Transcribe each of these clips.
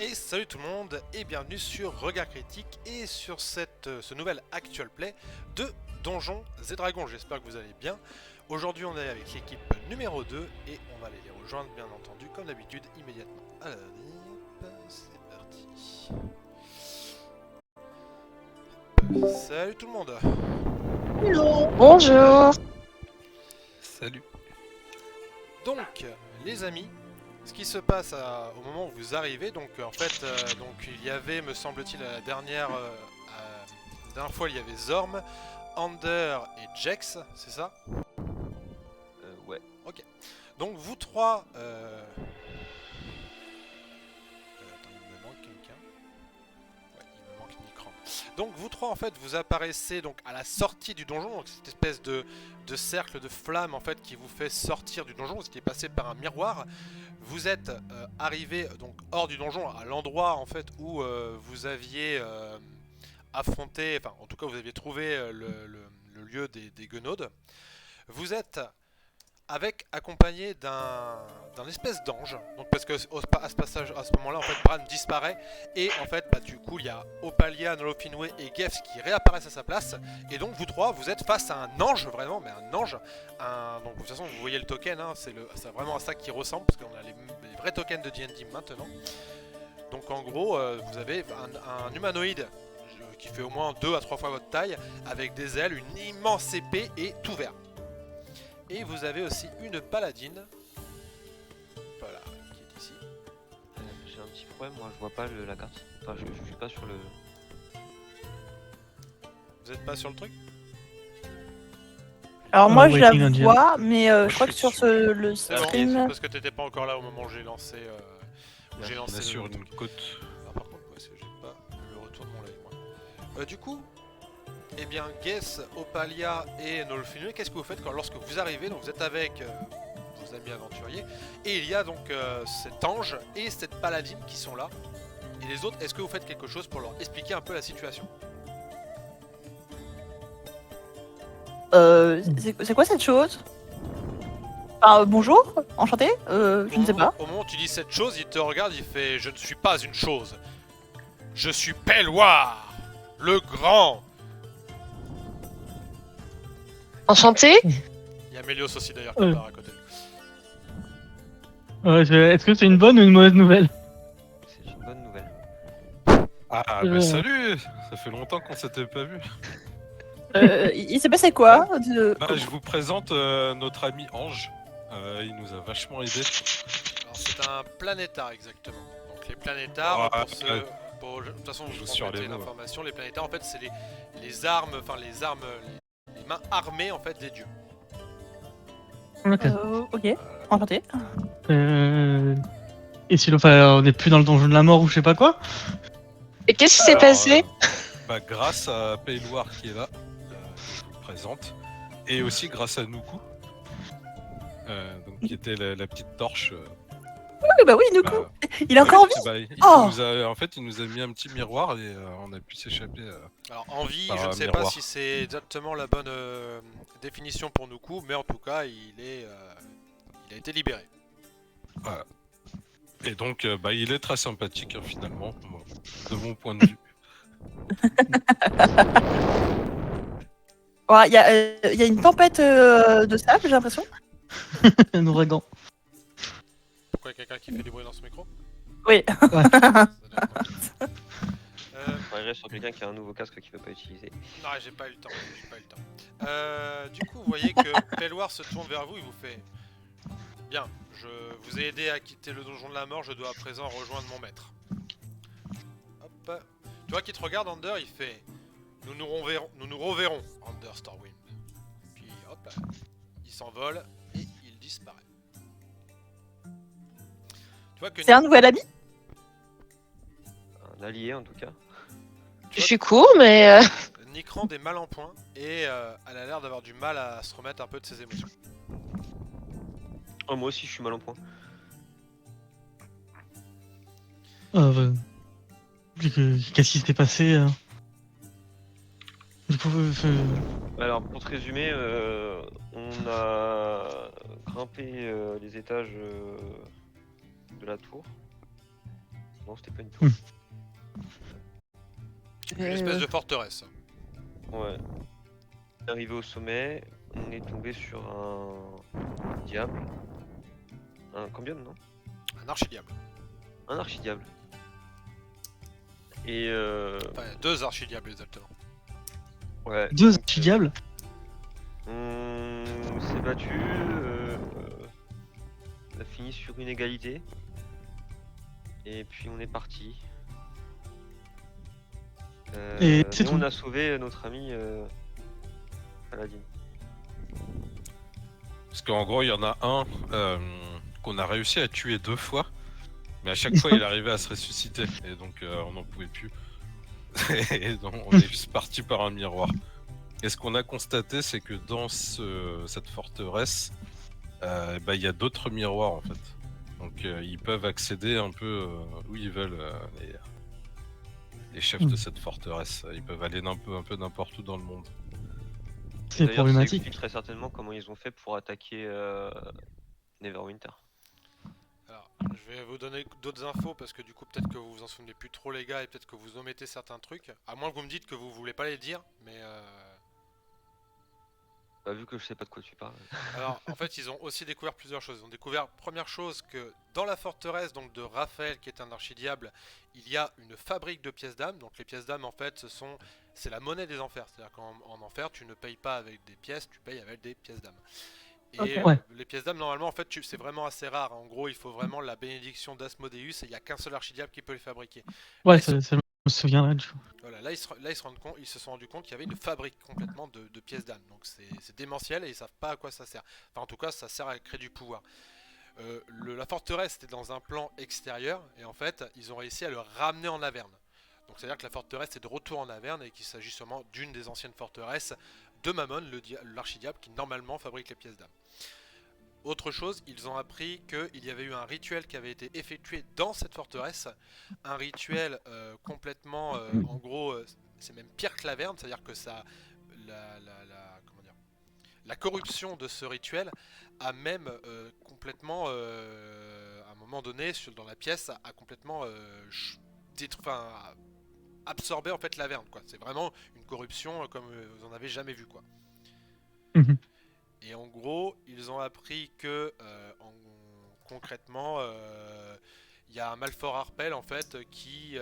Et salut tout le monde et bienvenue sur Regard Critique et sur ce nouvel actual play de Donjons et Dragons. J'espère que vous allez bien. Aujourd'hui on est avec l'équipe numéro 2 et on va aller les rejoindre bien entendu comme d'habitude immédiatement. Alors, c'est parti. Salut tout le monde. Hello. Bonjour. Salut. Donc les amis, ce qui se passe au moment où vous arrivez, donc en fait, donc il y avait, me semble-t-il, la dernière fois, il y avait Zorm, Ander et Jex, c'est ça? Ouais. Ok. Donc vous trois, attends, il me manque quelqu'un. Ouais, il me manque Nikran. Donc vous trois en fait vous apparaissez donc à la sortie du donjon, donc cette espèce de cercle de flammes en fait qui vous fait sortir du donjon, ce qui est passé par un miroir. Vous êtes arrivé donc hors du donjon à l'endroit en fait où vous aviez affronté, enfin en tout cas vous aviez trouvé le lieu des Guenaudes. Vous êtes accompagné d'un espèce d'ange. Donc parce que à ce passage, à ce moment-là, en fait, Bran disparaît et en fait, bah, du coup, il y a Opalia, Nolofinwe et Geffs qui réapparaissent à sa place. Et donc vous trois, vous êtes face à un ange vraiment, mais un ange. Donc de toute façon, vous voyez le token, hein, c'est vraiment à ça qui ressemble parce qu'on a les vrais tokens de D&D maintenant. Donc en gros, vous avez un humanoïde qui fait au moins 2 à 3 fois votre taille, avec des ailes, une immense épée et tout vert. Et vous avez aussi une paladine, voilà, qui est ici. J'ai un petit problème, moi je vois pas la carte. Enfin, je suis pas sur le. Vous êtes pas sur le truc? Alors moi je la Waiting on vois, mais Moi, je crois je que suis sur sur- le C'est bon, stream... c'est parce que t'étais pas encore là au moment où j'ai lancé, On est sur le une truc. côte. Ah, par contre, ouais, j'ai pas le retour de mon live, moi. Du coup, eh bien, Guess, Opalia et Nolfinue, qu'est-ce que vous faites lorsque vous arrivez? Donc vous êtes avec vos amis aventuriers, et il y a donc cet ange et cette paladine qui sont là. Et les autres, est-ce que vous faites quelque chose pour leur expliquer un peu la situation? c'est quoi cette chose? Bonjour, enchanté, je ne sais pas. Au moment où tu dis cette chose, il te regarde, il fait: je ne suis pas une chose. Je suis Pelloir, le grand. Enchanté. Il y a Mélios aussi d'ailleurs qui part à côté. Est-ce que c'est une bonne ou une mauvaise nouvelle? C'est une bonne nouvelle. Ah Euh. bah salut. Ça fait longtemps qu'on s'était pas vu. Il s'est passé quoi Bah, je vous présente notre ami Ange. Il nous a vachement aidé. Alors c'est un planétar exactement. Donc les planétars, Ah, de toute façon je vous suis sur complétez les mots. l'information, les planétars en fait c'est les armes, enfin les mains armées en fait des dieux. Ok. Ok, enchanté. Et sinon, enfin, on n'est plus dans le donjon de la mort ou je sais pas quoi? Et qu'est-ce qui s'est Alors, passé? Bah, grâce à Payloir qui est là, je vous le présente, et aussi grâce à Nuku, donc, qui était la petite torche. Oui, bah oui, Nuku, Bah, il est encore en vie. bah, Oh. en fait, il nous a mis un petit miroir et on a pu s'échapper. Alors en vie, Par je ne un sais pas miroir. si c'est exactement la bonne définition pour Nuku, mais en tout cas il a été libéré. Voilà. Et donc, bah, il est très sympathique hein, finalement, de mon point de vue. Il y a une tempête de sable, j'ai l'impression. Un ouragan. Pourquoi il y a quelqu'un qui fait du bruit dans ce micro? Oui. Ça doit être moi. On parlerait sur quelqu'un qui a un nouveau casque qu'il veut pas utiliser. Non, j'ai pas eu le temps. Du coup, vous voyez que Pelloir se tourne vers vous, il vous fait: bien, je vous ai aidé à quitter le donjon de la mort, je dois à présent rejoindre mon maître. Hop. Tu vois qu'il te regarde, Ander, il fait: nous nous reverrons, Ander Stormwind. Puis hop, il s'envole et il disparaît. Tu vois que C'est un nouvel ami. Un allié en tout cas. Je suis court, mais Nikrand est mal en point et elle a l'air d'avoir du mal à se remettre un peu de ses émotions. Oh, moi aussi je suis mal en point. Euh, Qu'est-ce qui s'est passé? Du coup, Alors pour te résumer, on a grimpé les étages de la tour. Non, c'était pas une tour. Une espèce de forteresse. Ouais. On est arrivé au sommet, on est tombé sur un diable. Un cambion, non? Un archidiable. Un archidiable. Et Enfin, 2 archidiables exactement. ouais. Deux donc, archidiables. On s'est battu. On a fini sur une égalité. Et puis on est parti. Et c'est on tout. a sauvé notre ami Paladin. Parce qu'en gros, il y en a un qu'on a réussi à tuer 2 fois, mais à chaque fois, il arrivait à se ressusciter, et donc on n'en pouvait plus. Et donc, on est juste parti par un miroir. Et ce qu'on a constaté, c'est que dans cette forteresse, il y a d'autres miroirs en fait. Donc ils peuvent accéder un peu où ils veulent, les chefs de cette forteresse. Ils peuvent aller un peu n'importe où dans le monde. C'est D'ailleurs, ça problématique. explique très certainement comment ils ont fait pour attaquer Neverwinter. Alors, je vais vous donner d'autres infos parce que du coup, peut-être que vous vous en souvenez plus trop, les gars, et peut-être que vous omettez certains trucs. À moins que vous me dites que vous voulez pas les dire, mais. Bah, vu que je sais pas de quoi tu parles. Alors, en fait, ils ont aussi découvert plusieurs choses. Ils ont découvert, première chose, que dans la forteresse donc de Raphaël, qui est un archidiable, il y a une fabrique de pièces d'âme. Donc, les pièces d'âme, en fait, c'est la monnaie des enfers. C'est-à-dire qu'en enfer, tu ne payes pas avec des pièces, tu payes avec des pièces d'âme. Et Ok. Ouais. les pièces d'âme, normalement, en fait, c'est vraiment assez rare. En gros, il faut vraiment la bénédiction d'Asmodeus et il n'y a qu'un seul archidiable qui peut les fabriquer. Ouais, Là, ils je me souviendrai du coup. Voilà, là, ils se sont rendus compte qu'il y avait une fabrique complètement de pièces d'âme. Donc c'est démentiel et ils savent pas à quoi ça sert. Enfin, en tout cas, ça sert à créer du pouvoir. La forteresse était dans un plan extérieur et en fait, ils ont réussi à le ramener en Averne. Donc c'est-à-dire que la forteresse est de retour en Averne et qu'il s'agit seulement d'une des anciennes forteresses de Mammon, l'archidiable, qui normalement fabrique les pièces d'âme. Autre chose, ils ont appris qu'il y avait eu un rituel qui avait été effectué dans cette forteresse. Un rituel complètement, en gros, c'est même pire que l'Averne, c'est-à-dire que ça, comment dire, la corruption de ce rituel a même complètement, à un moment donné, dans la pièce, a complètement absorbé en fait l'Averne, quoi. C'est vraiment une corruption comme vous en avez jamais vu, quoi. Mhm. Et en gros, ils ont appris que concrètement, il y a un Malfort Harpel en fait qui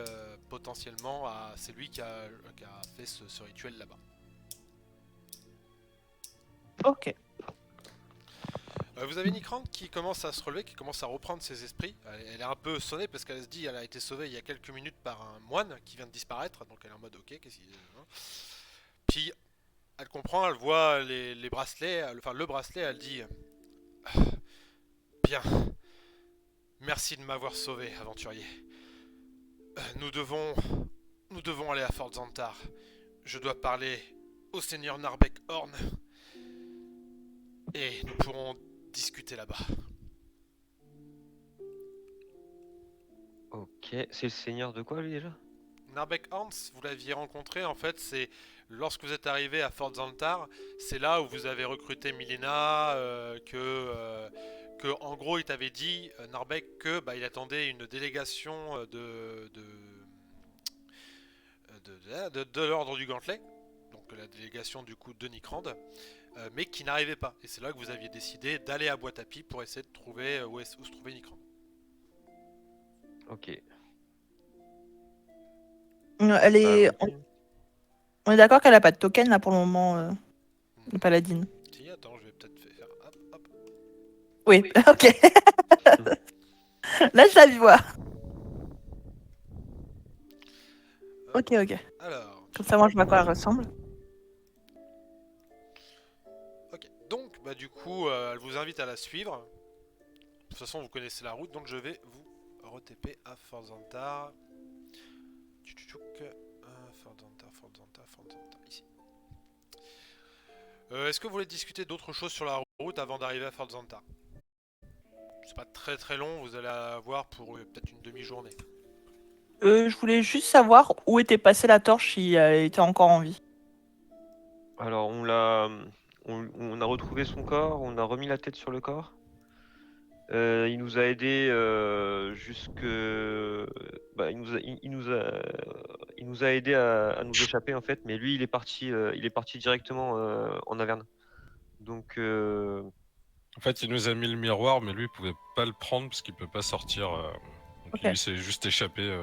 potentiellement c'est lui qui a fait ce rituel là-bas. Ok. Vous avez Nikrand qui commence à se relever, qui commence à reprendre ses esprits. Elle est un peu sonnée parce qu'elle se dit qu'elle a été sauvée il y a quelques minutes par un moine qui vient de disparaître, donc elle est en mode ok, qu'est-ce qu'il. Puis elle comprend, elle voit les bracelets, enfin le bracelet, elle dit bien, merci de m'avoir sauvé, aventurier. Nous devons aller à Fort Xantar. Je dois parler au seigneur Narbek Horn et nous pourrons discuter là-bas. Ok, c'est le seigneur de quoi lui déjà? Narbek Horn, vous l'aviez rencontré, en fait, c'est lorsque vous êtes arrivé à Fort Xantar, c'est là où vous avez recruté Milena, que en gros il t'avait dit, Narbek, que il attendait une délégation de l'ordre du gantelet, donc la délégation du coup de Nikrand, mais qui n'arrivait pas. Et c'est là que vous aviez décidé d'aller à Boîte à Pipe pour essayer de trouver où se trouvait Nikrand. Ok. Elle est... Bah, ok. On est d'accord qu'elle a pas de token là pour le moment, le paladine. Si, attends, je vais peut-être faire. Hop, hop. Oui, ok. Là, je la vois. Ok, ok. Alors, Comme ça, moi, je vois à quoi elle ressemble. ok. Donc, du coup, elle vous invite à la suivre. De toute façon, vous connaissez la route, donc je vais vous re-TP à Fort Xantar. Fort Xantar, ici. Est-ce que vous voulez discuter d'autres choses sur la route avant d'arriver à Fort Xantar? C'est pas très très long, vous allez avoir pour peut-être une demi-journée. Je voulais juste savoir où était passée la torche si elle était encore en vie. Alors on a retrouvé son corps, on a remis la tête sur le corps. Il nous a aidé jusque. Bah, il nous a aidé à nous échapper en fait, mais lui il est parti directement en Averne. Donc En fait, il nous a mis le miroir, mais lui, il pouvait pas le prendre parce qu'il peut pas sortir. Donc Ok. lui, s'est juste échappé.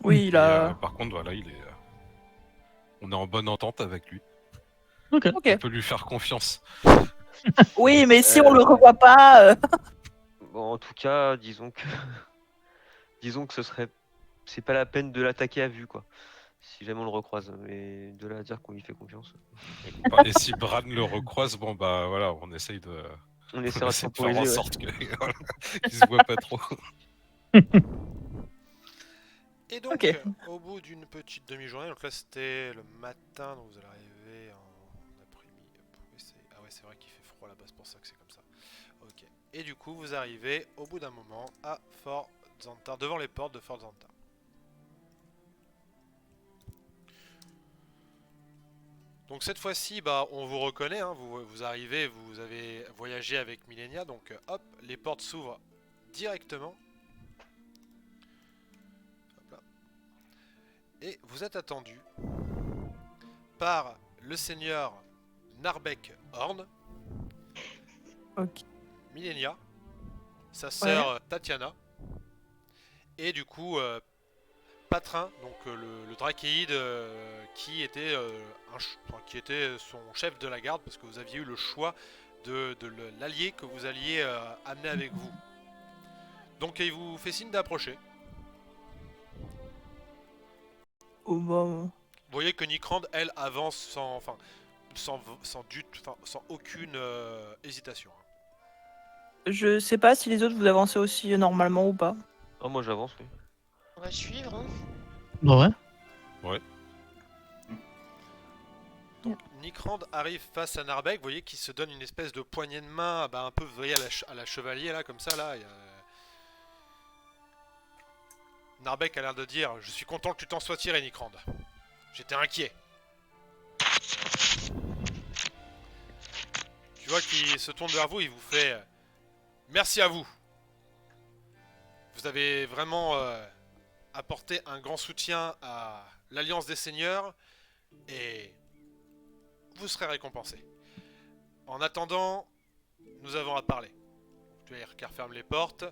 Oui, il Et, a. par contre, voilà, on est en bonne entente avec lui. Ok. On peut lui faire confiance. Oui, mais si on le revoit pas. bon, en tout cas, disons que c'est pas la peine de l'attaquer à vue quoi. Si jamais on le recroise, mais de là à dire qu'on lui fait confiance. Et si Bran le recroise, bon bah voilà, on essaye de. On On essaiera de essaie de faire en temporiser. Ouais. sorte qu'il se voit pas trop. Et donc, Ok. au bout d'une petite demi-journée, donc là c'était le matin, donc vous allez arriver en après-midi. Ah ouais, c'est vrai qu'il fait froid là-bas, c'est pour ça que c'est comme ça. Ok. Et du coup, vous arrivez au bout d'un moment à Fort Xantar, devant les portes de Fort Xantar. Donc cette fois-ci, bah, on vous reconnaît, hein, vous arrivez, vous avez voyagé avec Millenia, donc hop, les portes s'ouvrent directement. Hop là. Et vous êtes attendu par le seigneur Narbek Horn, Ok. Millenia, sa sœur Tatiana, et du coup Patrin, donc le Drakeïde qui était qui était son chef de la garde, parce que vous aviez eu le choix de l'allié que vous alliez amener avec vous. Donc il vous fait signe d'approcher. Oh, bah, Vous voyez que Nikrand, elle, avance sans aucune hésitation. je sais pas si les autres vous avancez aussi normalement ou pas. Oh, moi j'avance, oui. On va suivre. Hein. Bah ouais. Donc Nikrand arrive face à Narbek, vous voyez qu'il se donne une espèce de poignée de main, bah, un peu, vous voyez, à la chevalier, là, comme ça, là. Narbek a l'air de dire « Je suis content que tu t'en sois tiré, Nikrand. J'étais inquiet. » Tu vois qu'il se tourne vers vous, il vous fait « Merci à vous. Vous avez vraiment apporté un grand soutien à l'Alliance des Seigneurs et vous serez récompensé. En attendant, nous avons à parler. » Tu vois, il referme les portes.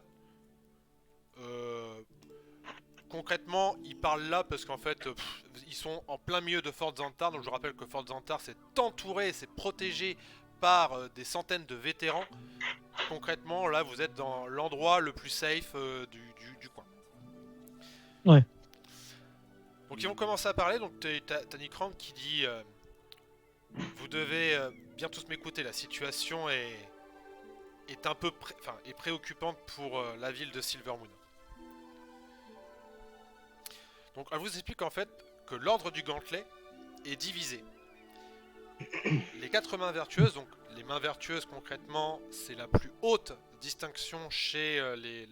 Concrètement, ils parlent là parce qu'en fait, ils sont en plein milieu de Fort Xantar. Donc je rappelle que Fort Xantar c'est entouré, c'est protégé par des centaines de vétérans. Concrètement, là, vous êtes dans l'endroit le plus safe du coin. Ouais. Donc ils vont commencer à parler. Donc t'as Nikrand qui dit vous devez bien tous m'écouter. La situation est un peu est préoccupante pour la ville de Silvermoon. Donc elle vous explique en fait que l'ordre du gantelet est divisé. Les 4 mains vertueuses, donc les mains vertueuses concrètement, c'est la plus haute distinction chez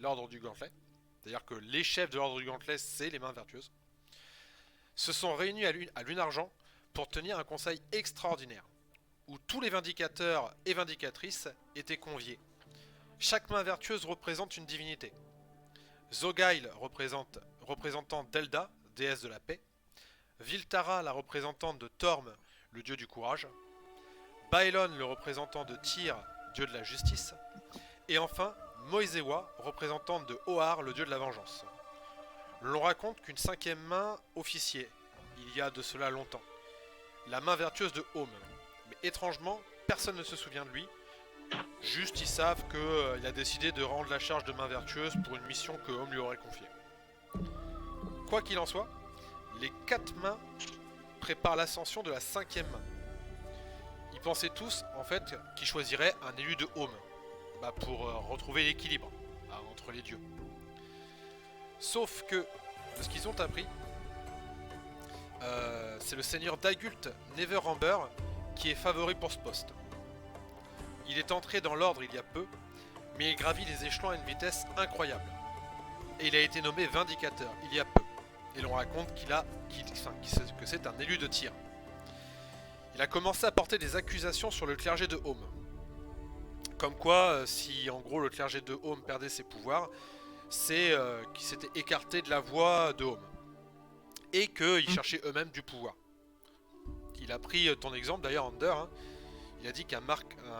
l'ordre du gantelet. C'est-à-dire que les chefs de l'ordre du gantelet, c'est les mains vertueuses. Se sont réunis à Lune Argent pour tenir un conseil extraordinaire, où tous les vindicateurs et vindicatrices étaient conviés. Chaque main vertueuse représente une divinité. Zogail représentant d'Elda, déesse de la paix. Viltara, la représentante de Torm, le dieu du courage. Baelon, le représentant de Tyr, dieu de la justice. Et enfin, Moisewa, représentante de Ohar, le dieu de la vengeance. L'on raconte qu'une 5e main officiait, il y a de cela longtemps. La main vertueuse de Home. Mais étrangement, personne ne se souvient de lui. Juste, ils savent qu'il a décidé de rendre la charge de main vertueuse pour une mission que Home lui aurait confiée. Quoi qu'il en soit, les 4 mains préparent l'ascension de la 5e main. Ils pensaient tous, en fait, qu'ils choisiraient un élu de Home pour retrouver l'équilibre entre les dieux. Sauf que, de ce qu'ils ont appris, c'est le seigneur d'Agult, Neverember, qui est favori pour ce poste. Il est entré dans l'ordre il y a peu, mais il gravit les échelons à une vitesse incroyable. Et il a été nommé Vindicateur il y a peu. Et l'on raconte que c'est un élu de Tyr. Il a commencé à porter des accusations sur le clergé de Home. Comme quoi, si en gros le clergé de Home perdait ses pouvoirs, c'est qu'ils s'étaient écartés de la voie de Home. Et qu'ils cherchaient eux-mêmes du pouvoir. Il a pris ton exemple d'ailleurs, Ander. Hein. Il a dit qu'un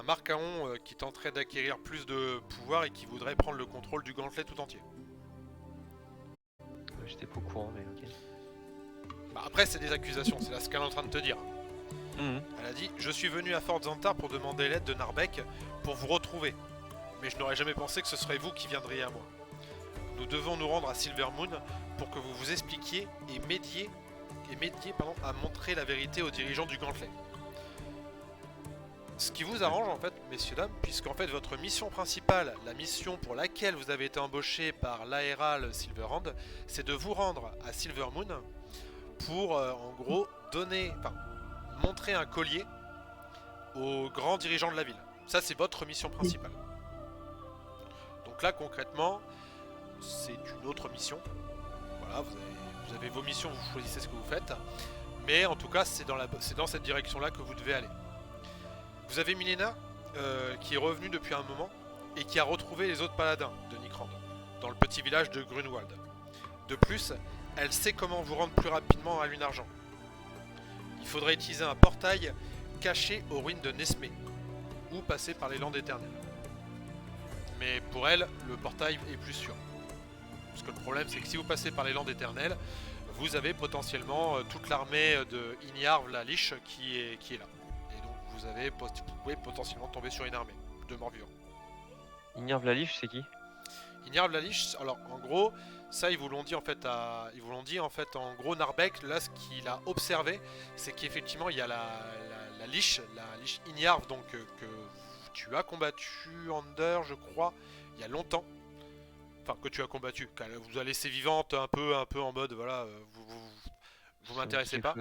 Marcaon qui tenterait d'acquérir plus de pouvoir et qui voudrait prendre le contrôle du gantelet tout entier. J'étais pas au courant, mais ok. Bah après, c'est des accusations, c'est là ce qu'elle est en train de te dire. Elle a dit: je suis venu à Fort Zantar pour demander l'aide de Narbek pour vous retrouver. Mais je n'aurais jamais pensé que ce serait vous qui viendriez à moi. Nous devons nous rendre à Silvermoon pour que vous vous expliquiez et m'aidiez à montrer la vérité aux dirigeants du gantelet. Ce qui vous arrange en fait, messieurs dames, puisqu'en fait votre mission principale, la mission pour laquelle vous avez été embauché par l'Aéral Silverhand, c'est de vous rendre à Silvermoon pour en gros montrer un collier aux grands dirigeants de la ville. Ça c'est votre mission principale. Donc là concrètement, c'est une autre mission. Voilà, vous avez vos missions, vous choisissez ce que vous faites. Mais en tout cas, c'est dans cette direction-là que vous devez aller. Vous avez Milena qui est revenue depuis un moment et qui a retrouvé les autres paladins de Nikrand dans le petit village de Grunwald. De plus, elle sait comment vous rendre plus rapidement à Lune Argent. Il faudrait utiliser un portail caché aux ruines de Nesmé ou passer par les Landes éternelles. Mais pour elle, le portail est plus sûr. Parce que le problème, c'est que si vous passez par les Landes éternelles, vous avez potentiellement toute l'armée de Inyarv la Liche qui est là. Vous pouvez potentiellement tomber sur une armée de morts-vivants. Inyarv la Liche, c'est qui? Inyarv la Liche, alors en gros, ça ils vous l'ont dit en fait en gros Narbek, là ce qu'il a observé, c'est qu'effectivement il y a la Liche Inyarv donc que tu as combattu Ander, je crois, il y a longtemps. Enfin que tu as combattu, qu'elle vous a laissé vivante un peu en mode voilà, vous m'intéressez pas.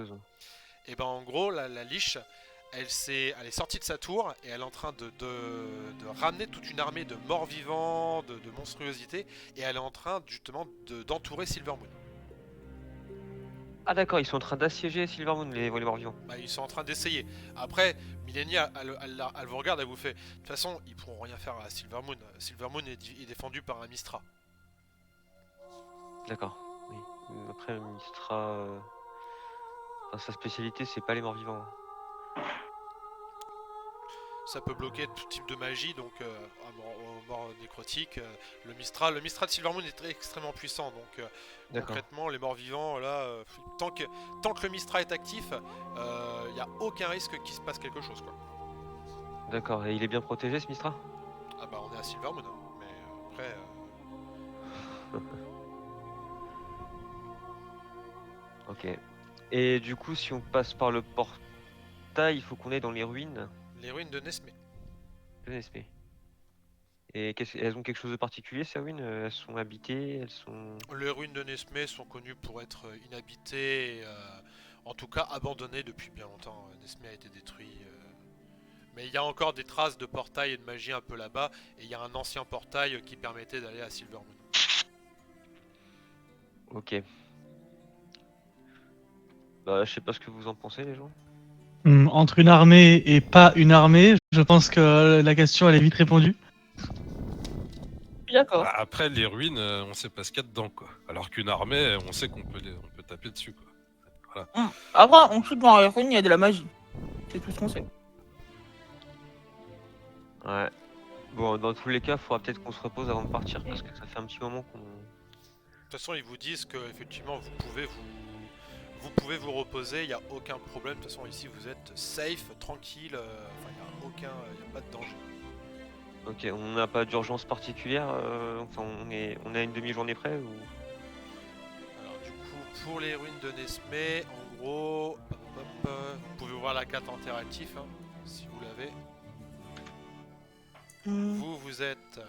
Et ben en gros la Liche, elle est sortie de sa tour et elle est en train de ramener toute une armée de morts-vivants, de monstruosités, et elle est en train justement d'entourer Silvermoon. Ah d'accord, ils sont en train d'assiéger Silvermoon, les morts-vivants. Bah, ils sont en train d'essayer. Après, Millenia, elle vous regarde, elle vous fait: de toute façon, ils pourront rien faire à Silvermoon. Silvermoon est défendu par un Mystra. D'accord, oui. Après, Mystra... sa spécialité, c'est pas les morts-vivants. Ça peut bloquer tout type de magie, donc mort nécrotique. Le Mistral de Silvermoon est extrêmement puissant, donc concrètement, les morts vivants, là, tant que le Mistral est actif, il n'y a aucun risque qu'il se passe quelque chose, quoi. D'accord, et il est bien protégé ce Mistra? Ah bah on est à Silvermoon, hein, mais après... Ok. Et du coup, si on passe par le portail, il faut qu'on aille dans les ruines. Les ruines de Nesmé. De Nesmé. Et elles ont quelque chose de particulier ces ruines? Elles sont habitées, elles sont... Les ruines de Nesmé sont connues pour être inhabitées, et, en tout cas abandonnées depuis bien longtemps. Nesmé a été détruit. Mais il y a encore des traces de portail et de magie un peu là-bas, et il y a un ancien portail qui permettait d'aller à Silvermoon. Ok. Bah, je sais pas ce que vous en pensez, les gens. Entre une armée et pas une armée, je pense que la question elle est vite répondue. D'accord. Bah, après, les ruines, on sait pas ce qu'il y a dedans, quoi. Alors qu'une armée, on sait qu'on peut taper dessus, quoi. Voilà. Après, on sait que dans les ruines, il y a de la magie. C'est tout ce qu'on sait. Ouais. Bon, dans tous les cas, il faudra peut-être qu'on se repose avant de partir, parce que ça fait un petit moment qu'on... De toute façon, ils vous disent que effectivement vous pouvez vous reposer, il n'y a aucun problème. De toute façon, ici vous êtes safe, tranquille, il n'y a pas de danger. Ok, on n'a pas d'urgence particulière, enfin on est à une demi-journée près ou... Alors du coup, pour les ruines de Nesmé, en gros, vous pouvez voir la carte interactive, hein, si vous l'avez. Vous êtes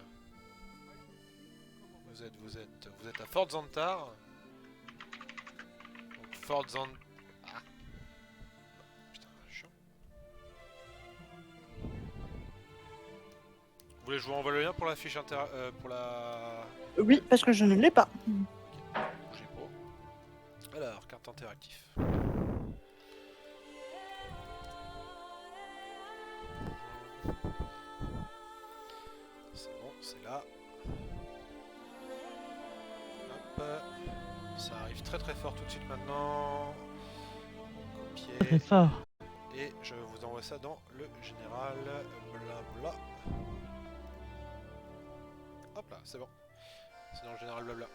à Fort Zantar. Donc Fort Zantar. Ah. Putain, chiant. Vous voulez que je vous renvoie le lien pour la fiche pour la... Oui, parce que je ne l'ai pas. Bougez pas. Alors, carte interactive. Voilà. Hop. Ça arrive très très fort tout de suite maintenant. Très Copier. fort. Et je vous envoie ça dans le général. Blabla. Hop là, c'est bon. C'est dans le général blabla.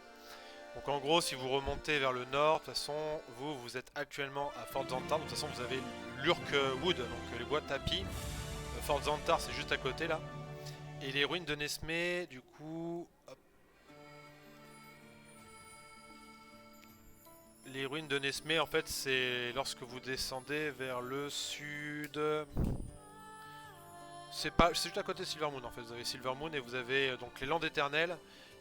Donc en gros, si vous remontez vers le nord, de toute façon, vous êtes actuellement à Fort Zantar. De toute façon, vous avez l'Urkwood, donc les bois de tapis. Fort Zantar, c'est juste à côté là. Et les ruines de Nesmé, du coup... Hop. Les ruines de Nesmé, en fait, c'est lorsque vous descendez vers le sud... C'est juste à côté de Silvermoon, en fait. Vous avez Silvermoon et vous avez donc les Landes éternelles.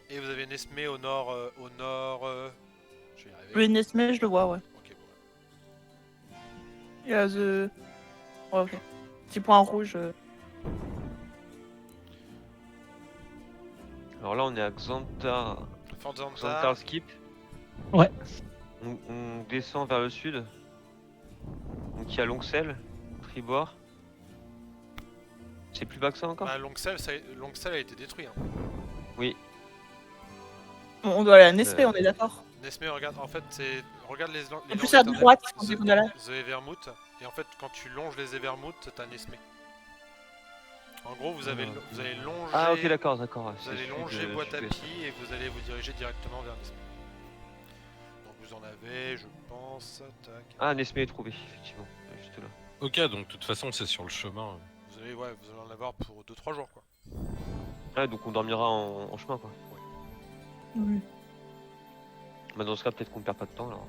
Et vous avez Nesmé au nord... Je vais y arriver. Le Nesmé, je le vois, ouais. Ok, bon, ouais. Il y a The... Ouais, ok. Petit point rouge. Alors là, on est à Xantar. Fort Zantar. Xantar Skip. Ouais. On descend vers le sud. Donc il y a Longcel, Tribord. C'est plus bas que ça encore? Bah, Longcel a été détruit. Hein. Oui. On doit aller à Nesmé, on est d'accord. Nesmé, regarde, en fait, c'est... Regarde les En Landes plus, à éternelles. droite, on dit qu'on est là. The Evermouth, et en fait quand tu longes les Evermouth, t'as Nesmé. En gros vous allez longer, Ah ok d'accord. vous allez longer bois tapis et vous allez vous diriger directement vers Nesmé. Donc vous en avez, je pense, tac. Ah Nesmé est trouvé, effectivement. Juste là. Ok, donc de toute façon, c'est sur le chemin. Vous allez en avoir pour 2-3 jours quoi. Ah donc on dormira en chemin quoi. Oui. Bah dans ce cas peut-être qu'on perd pas de temps alors.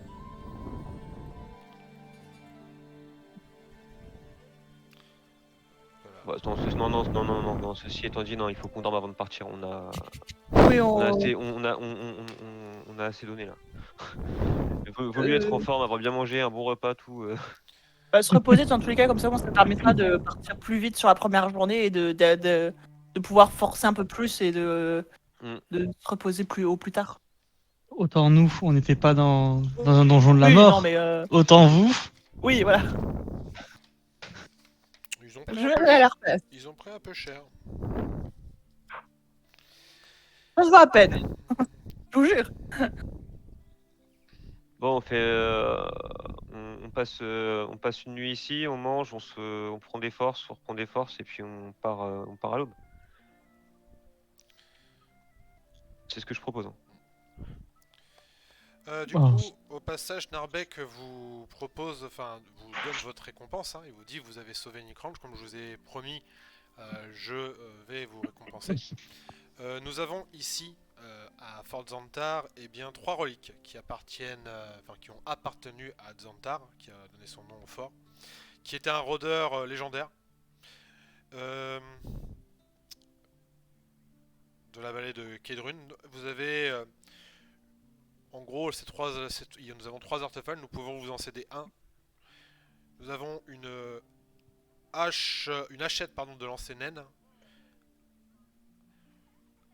Voilà. Ouais, non, ceci étant dit, non, il faut qu'on dorme avant de partir. On a Oui, On a assez donné là. Il vaut mieux être en forme, avoir bien mangé, un bon repas, tout. va se reposer dans tous les cas, comme ça permettra de partir plus vite sur la première journée et de pouvoir forcer un peu plus et de se reposer plus tard. Autant nous, on n'était pas dans un donjon de la Oui, mort. non, mais Autant vous. oui, voilà. Ils ont Je pris vais un peu, aller à la retraite. ils ont pris un peu cher. Ça se voit à peine. Je vous jure. Bon, on passe une nuit ici, on mange, on prend des forces, on reprend des forces et puis on part à l'aube. C'est ce que je propose. Hein. Du Oh. coup, au passage, Narbek vous propose, enfin, vous donne votre récompense. Hein, il vous dit vous avez sauvé Nickrange, comme je vous ai promis, je vais vous récompenser. Nous avons ici, à Fort Zantar, eh bien, 3 reliques qui appartiennent, qui ont appartenu à Zantar, qui a donné son nom au fort, qui était un rôdeur légendaire de la vallée de Kedrun. Vous avez en gros, nous avons 3 artefacts, nous pouvons vous en céder un. Nous avons une hachette de lancer naine,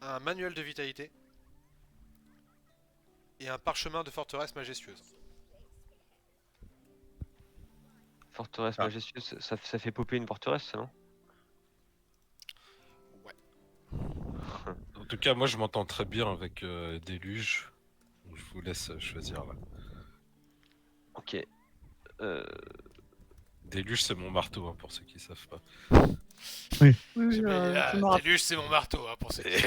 un manuel de vitalité et un parchemin de forteresse majestueuse. Forteresse majestueuse, ça fait popper une forteresse, ça, non? Ouais. En tout cas, moi, je m'entends très bien avec Déluge. Donc, je vous laisse choisir là. Ok. Déluge, c'est mon marteau, hein, pour ceux qui savent pas. Oui, Ah, je me rappelle. Déluge, c'est mon marteau, hein, pour ceux qui... Oui.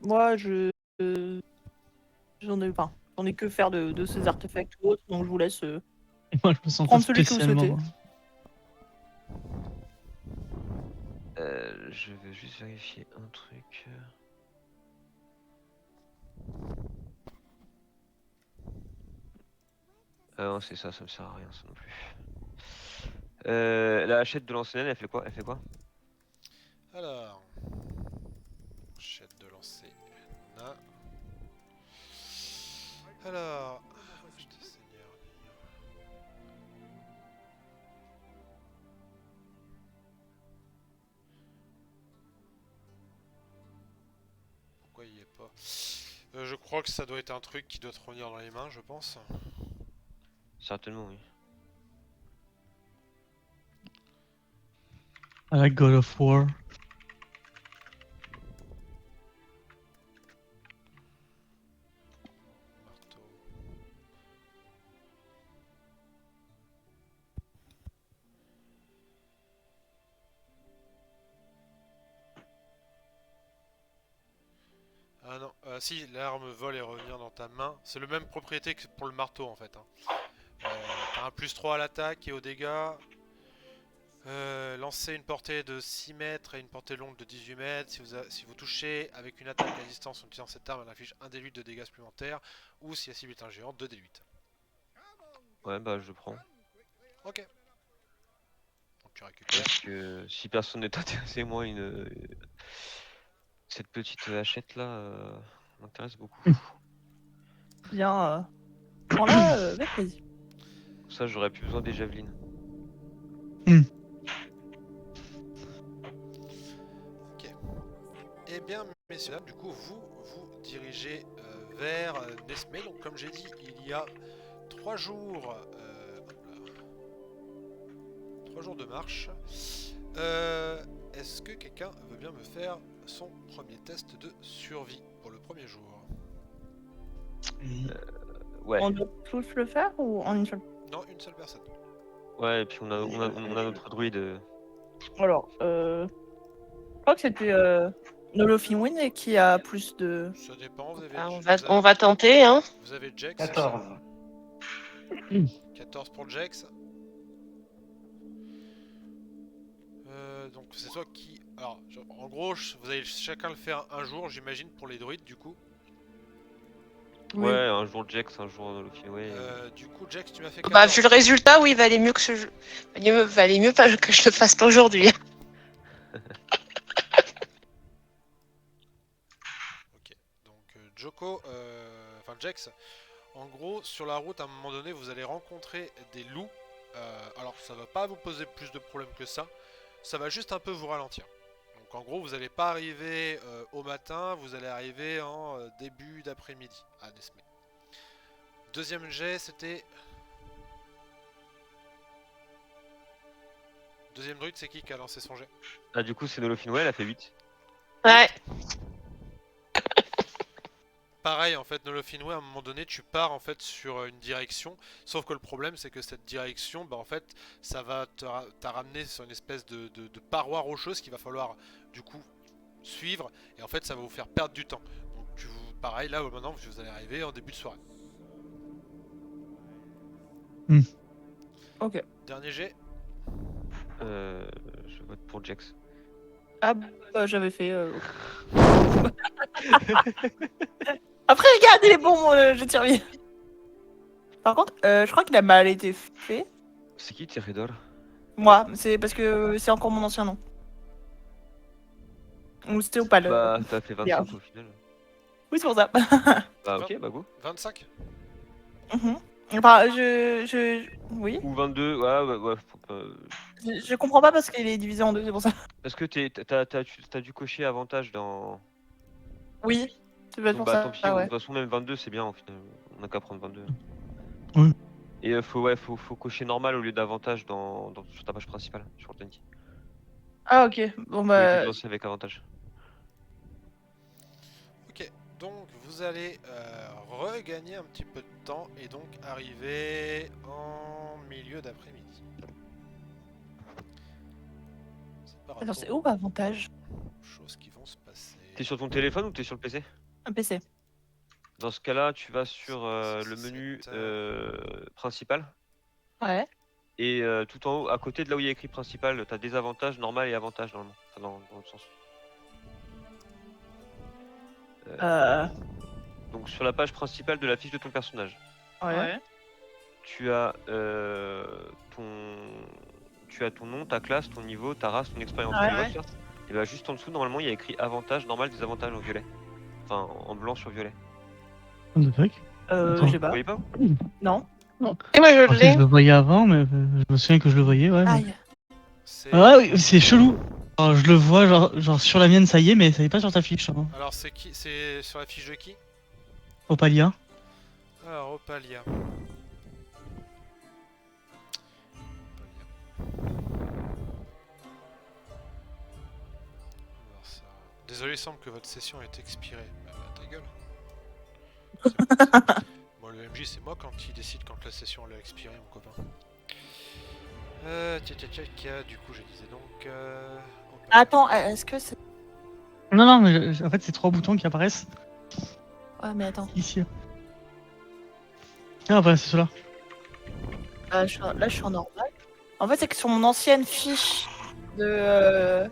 Moi, j'en ai que faire de ces artefacts ou autres, donc je vous laisse. Et moi, je me sens pas Prendre celui que vous spécialement. Je vais juste vérifier un truc. Ah non, c'est ça me sert à rien, ça non plus. La hachette de l'ancienne, elle fait quoi? Alors... Hachette de lancer nain. Alors... Vache de Seigneur. Pourquoi il y est pas? Je crois que ça doit être un truc qui doit te revenir dans les mains, je pense. Certainement, oui. I like God of War. Marteau. Ah non, si, l'arme vol et revenir dans ta main. C'est le même propriété que pour le marteau en fait. Hein. T'as un +3 à l'attaque et aux dégâts. Lancer une portée de 6 mètres et une portée longue de 18 mètres. Si vous touchez avec une attaque à distance en utilisant cette arme, elle inflige 1 d8 de dégâts supplémentaires. Ou si la cible est un géant, 2 d8. Ouais, bah je prends. Ok. Donc tu récupères. Parce que si personne n'est intéressé, moi, cette petite hachette là m'intéresse beaucoup. Bien. Prends-la avec plaisir. Pour ça, j'aurais plus besoin des javelines. Eh bien, messieurs, dames, du coup, vous vous dirigez vers Nesmé. Donc, comme j'ai dit, il y a 3 jours, 3 jours de marche. Est-ce que quelqu'un veut bien me faire son premier test de survie pour le premier jour? Ouais. On doit tous le faire ou en une seule? Non, une seule personne. Ouais, et puis on a notre druide. Alors, je crois que c'était Nolofinwin qui a plus de. Ça dépend, vous avez, Ah, vous on avez, va tenter, hein. vous avez Jax. 14. 14 pour Jax. Donc c'est toi qui... Alors, en gros, vous allez chacun le faire un jour, j'imagine, pour les druides, du coup. Oui. Ouais, un jour Jax, un jour Loki. Ouais. Du coup, Jax, tu m'as fait Bah, 14. vu le résultat, oui, valait mieux que valait mieux pas que je le fasse pas aujourd'hui. Ok, donc Joko, enfin Jax, en gros, sur la route, à un moment donné, vous allez rencontrer des loups. Alors, ça va pas vous poser plus de problèmes que ça va juste un peu vous ralentir. Donc, en gros, vous n'allez pas arriver au matin, vous allez arriver en début d'après-midi à Nesmé. Deuxième jet, c'était... Deuxième druide, c'est qui a lancé son jet? Ah, du coup, c'est Nolofin, ouais, elle a fait 8. Ouais. Pareil, en fait, Nolofinway, à un moment donné, tu pars en fait sur une direction, sauf que le problème, c'est que cette direction, bah en fait, ça va t'a ramené sur une espèce de paroi rocheuse qu'il va falloir, du coup, suivre, et en fait, ça va vous faire perdre du temps. Donc, pareil, là, maintenant, vous allez arriver en début de soirée. Ok. Dernier jet. Je vote pour Jax. Ah, bah, j'avais fait. Après, regarde, il est bon, je tire bien. Par contre, je crois qu'il a mal été fait. C'est qui Thérédor? Moi, c'est parce que c'est encore mon ancien nom. Ou c'était Opal. Bah, t'as fait 25 bien. au final. Oui, c'est pour ça. Bah, ok, bah go. 25. Mhm. Enfin, oui. Ou 22, ouais, faut pas... Je comprends pas parce qu'il est divisé en deux, c'est pour ça. Parce que t'as dû cocher avantage dans... Oui, c'est peut-être Donc, pour bah ça. tant pis, Ah de ouais. toute façon même 22 c'est bien au final, on a qu'à prendre 22. Oui. Et faut cocher normal au lieu d'avantage sur ta page principale, sur le Twenty. Ah ok, bon Faut bah... les lancer avec avantage. Ok, donc vous allez regagner un petit peu de temps et donc arriver en milieu d'après-midi. Par Attends, rapport c'est où avantage? aux choses qui vont se passer. T'es sur ton téléphone ou t'es sur le PC? Un PC. Dans ce cas-là, tu vas sur le menu principal. Ouais. Et tout en haut, à côté de là où il y a écrit principal, t'as désavantage, normal et avantage normalement. Enfin, dans l'autre sens. Donc sur la page principale de la fiche de ton personnage, Ouais. tu as ton nom, ta classe, ton niveau, ta race, ton expérience. Ouais, Tu vois ouais. ça? Et bah juste en dessous, normalement, il y a écrit avantage, normal, désavantage en violet. Enfin, en blanc sur violet. What the fuck? Attends. Je sais Vous pas. voyez pas? Non. Et moi, Je je pensais que je l'ai. le voyais avant, mais je me souviens que je le voyais, ouais. mais- Aïe. C'est- Ah oui, c'est chelou. Alors, je le vois, genre sur la mienne, ça y est, mais ça y est pas sur ta fiche. Hein. Alors c'est qui? C'est sur la fiche de qui? Opalia. Alors Opalia. Désolé, il semble que votre session est expirée. Bah, ta gueule. Moi, le MJ, c'est moi quand il décide quand la session elle a expiré, mon copain. Du coup, je disais donc. Attends, est-ce que c'est. Non, non, mais en fait, c'est 3 boutons qui apparaissent Ouais, mais attends. ici. Ah, bah, c'est cela. Là, je suis en normal. En fait, c'est que sur mon ancienne fiche de.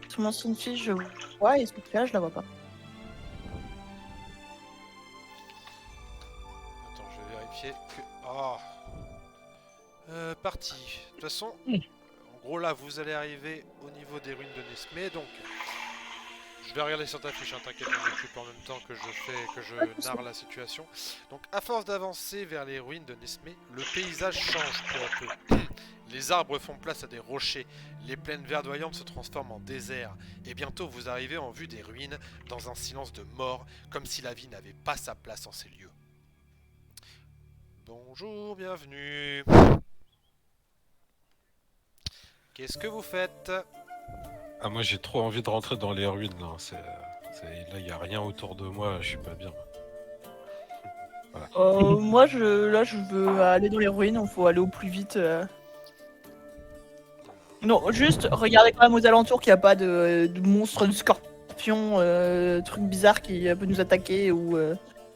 Sur mon ancienne fiche, je vois, et celui-là, je la vois pas. Attends, je vais vérifier que. Oh. Parti. De toute façon, en gros, là, vous allez arriver au niveau des ruines de Nesmé, donc. Je vais regarder sur ta fiche, hein, t'inquiète, je m'occupe en même temps que je narre la situation. Donc, à force d'avancer vers les ruines de Nesmé, le paysage change peu à peu. Les arbres font place à des rochers, les plaines verdoyantes se transforment en désert, et bientôt vous arrivez en vue des ruines, dans un silence de mort, comme si la vie n'avait pas sa place en ces lieux. Bonjour, bienvenue. Qu'est-ce que vous faites? Ah, moi j'ai trop envie de rentrer dans les ruines là. Là, y a rien autour de moi, je suis pas bien. Moi, je veux aller dans les ruines, il faut aller au plus vite. Non, juste regardez quand même aux alentours qu'il n'y a pas de monstres, de scorpions, trucs bizarres qui peuvent nous attaquer ou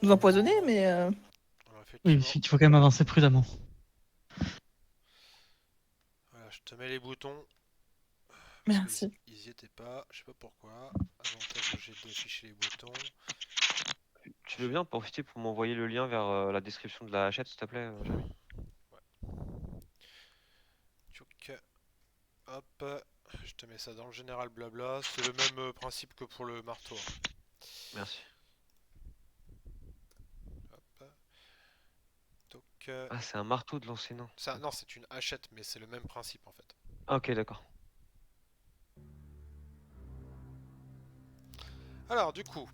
nous empoisonner, mais. Alors, Oui, effectivement, il faut quand même avancer prudemment. voilà, je te mets les boutons. Parce Merci. qu'ils y étaient pas, je sais pas pourquoi. Avantage j'ai d'afficher les boutons. Tu veux bien profiter pour m'envoyer le lien vers la description de la hachette, s'il te plaît, Jérémy? Tchouk. Hop, je te mets ça dans le général blabla. C'est le même principe que pour le marteau. Merci. Hop. Toc. Ah, c'est un marteau de l'enseignant. Non, c'est une hachette, mais c'est le même principe en fait. Ah, ok, d'accord. Alors, du coup,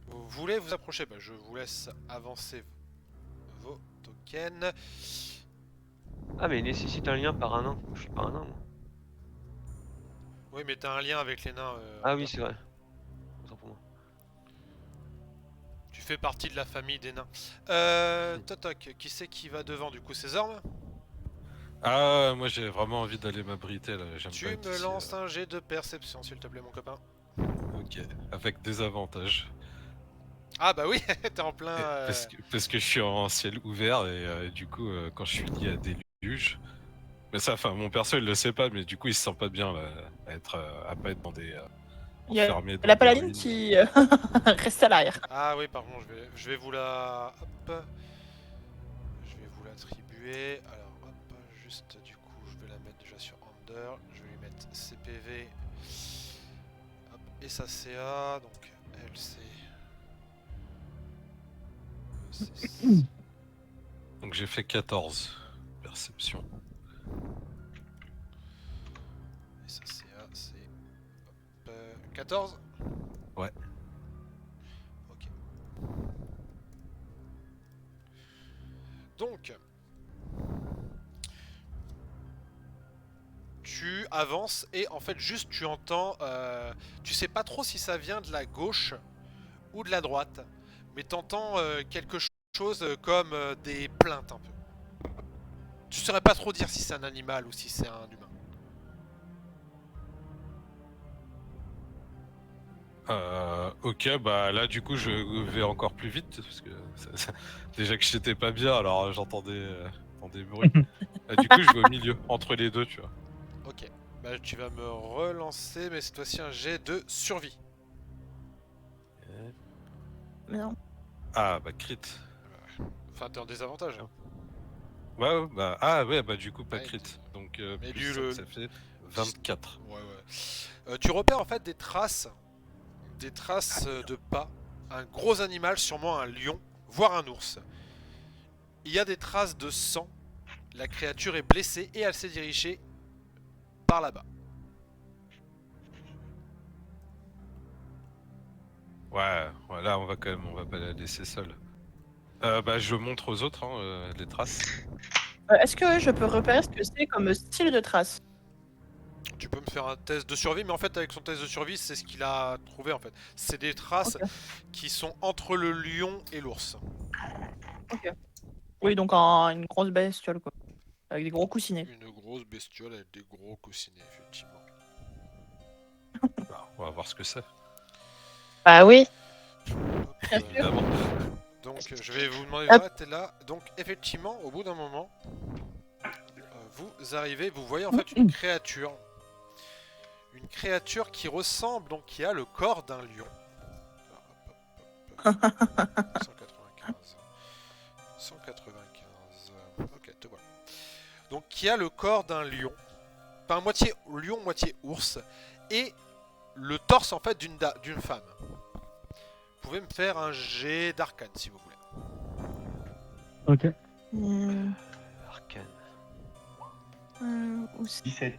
vous voulez vous approcher? Bah, je vous laisse avancer vos tokens. Ah, mais il nécessite un lien par un nain. Je suis pas un nain, moi. Oui, mais t'as un lien avec les nains. Ah oui, c'est vrai. Autant pour moi. Tu fais partie de la famille des nains. Toc, qui c'est qui va devant du coup? César? Ah, moi j'ai vraiment envie d'aller m'abriter là. J'aime Tu pas être me ici, lances un jet de perception, s'il te plaît, mon copain. Ok, avec des avantages. Ah bah oui, t'es en plein... Parce que je suis en ciel ouvert et du coup, quand je suis lié à des déluge. Mais ça, enfin, mon perso il le sait pas, mais du coup il se sent pas bien là, à pas être dans des. Il y a enfermé dans la des paladine ruines. qui reste à l'arrière. Ah oui, pardon, je vais vous la... Hop. Je vais vous l'attribuer. Alors, hop, juste du coup, je vais la mettre déjà sur Under. Je vais lui mettre CPV. Hop, et sa CA, donc elle c'est... Donc j'ai fait 14 perception. Et sa CA c'est... Hop, 14 ? Ouais. Ok. Donc... Tu avances et en fait juste tu entends... tu sais pas trop si ça vient de la gauche ou de la droite. Mais t'entends quelque chose comme des plaintes un peu. Tu saurais pas trop dire si c'est un animal ou si c'est un humain. Ok, bah là du coup je vais encore plus vite parce que déjà que j'étais pas bien, alors j'entendais des bruits. Du coup je vais au milieu, entre les deux, tu vois. Ok, bah tu vas me relancer, mais cette fois-ci un jet de survie. Mais non. Ah bah crit. Enfin, t'es en désavantage. Ouais, bah ah ouais, bah du coup pas Ouais, crit. Donc mais plus lui, 5, ça fait 24. Ouais. Tu repères en fait des traces de pas. Un gros animal, sûrement un lion, voire un ours. Il y a des traces de sang. La créature est blessée et elle s'est dirigée par là-bas. Ouais, là on va pas la laisser seule. Bah je montre aux autres les traces. Est-ce que je peux repérer ce que c'est comme style de trace? tu peux me faire un test de survie, mais en fait avec son test de survie, c'est ce qu'il a trouvé en fait. C'est des traces Ok. qui sont entre le lion et l'ours. Oui, donc une grosse bestiole, quoi. Avec des gros coussinets. Une grosse bestiole avec des gros coussinets, effectivement. Alors, on va voir ce que c'est. Bah oui. Hop, Bien sûr. Évidemment. donc je vais vous demander Hop. d'arrêter là. Donc effectivement, au bout d'un moment, vous arrivez, vous voyez en fait une créature. Une créature qui ressemble, donc qui a le corps d'un lion. Hop, hop, hop. 195. 195. Ok, te voilà. Donc qui a le corps d'un lion. Enfin, moitié lion, moitié ours. Et le torse en fait d'une femme. Vous pouvez me faire un jet d'arcane si vous voulez. Ok. Hmm, Arcane. où c'est 17.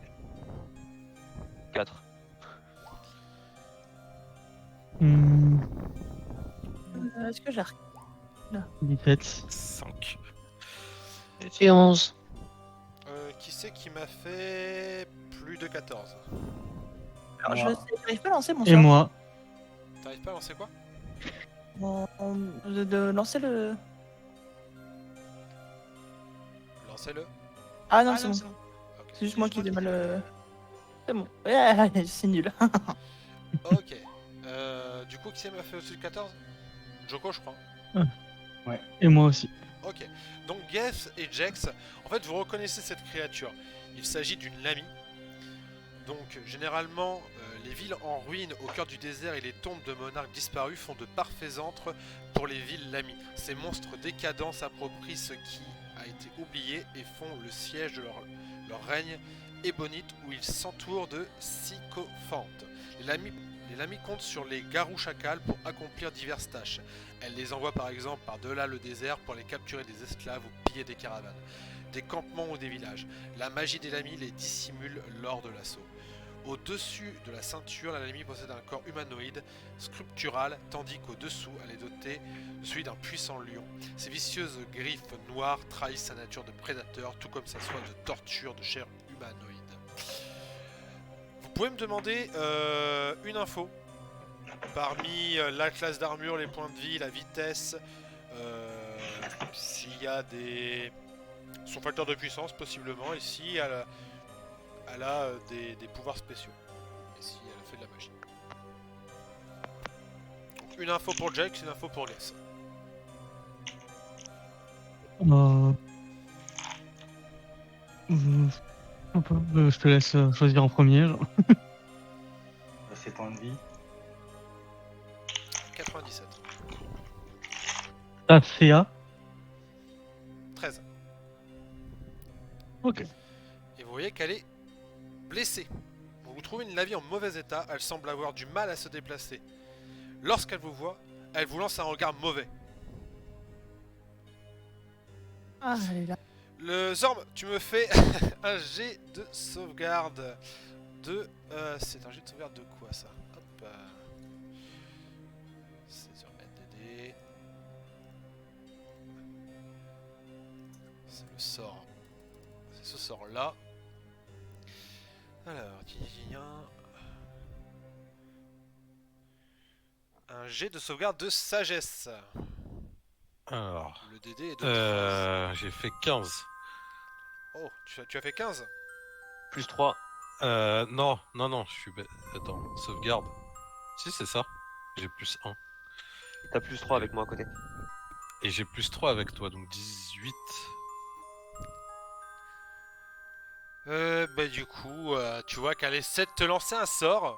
4. Hmm, Est-ce que j'ai 17. 5. J'ai 11. Qui c'est qui m'a fait plus de 14? Alors, Moi. j'arrive pas à lancer mon Et sort. moi. T'arrives pas à lancer quoi? De lancer le. Lancez-le. Ah non, c'est bon. Ok. C'est juste moi qui ai mal. C'est bon. Ouais, c'est nul. Ok. Du coup, qui c'est m'a fait au-dessus de 14? Joko, je crois. Et moi aussi. Ok. Donc Geth et Jex, en fait, vous reconnaissez cette créature. Il s'agit d'une Lamy. Donc, généralement, les villes en ruine au cœur du désert et les tombes de monarques disparus font de parfaits antres pour les villes Lamy. Ces monstres décadents s'approprient ce qui a été oublié et font le siège de leur règne ébonite où ils s'entourent de sycophantes. Les Lamy comptent sur les garous chacals pour accomplir diverses tâches. Elles les envoient par exemple par-delà le désert pour aller capturer des esclaves ou piller des caravanes, des campements ou des villages. La magie des Lamy les dissimule lors de l'assaut. Au-dessus de la ceinture, la Lamy possède un corps humanoïde, sculptural, tandis qu'au-dessous, elle est dotée de celui d'un puissant lion. Ses vicieuses griffes noires trahissent sa nature de prédateur, tout comme sa soif de torture de chair humanoïde. Vous pouvez me demander une info. Parmi la classe d'armure, les points de vie, la vitesse, s'il y a son facteur de puissance possiblement, et si elle a des pouvoirs spéciaux. Et si elle fait de la magie. Donc, une info pour Jake, une info pour Guess. Je te laisse choisir en premier. genre. Ses points de vie. 97. Ta CA. 13. Ok. Et vous voyez qu'elle est blessée. Vous trouvez une Lamy en mauvais état, elle semble avoir du mal à se déplacer. Lorsqu'elle vous voit, elle vous lance un regard mauvais. Ah, elle est là. Le Zorm, tu me fais un jet de sauvegarde de... c'est un jet de sauvegarde de quoi ça? Hop. C'est sur NDD. C'est le sort. C'est ce sort là. Alors, un jet de sauvegarde de sagesse. Alors, Le DD est de 13. j'ai fait 15. Oh, tu as fait 15? Plus 3. Non, je suis bête. Attends, sauvegarde. Si, c'est ça. J'ai plus 1. T'as plus 3 avec moi à côté. Et j'ai plus 3 avec toi, donc 18. Bah du coup, tu vois qu'elle essaie de te lancer un sort.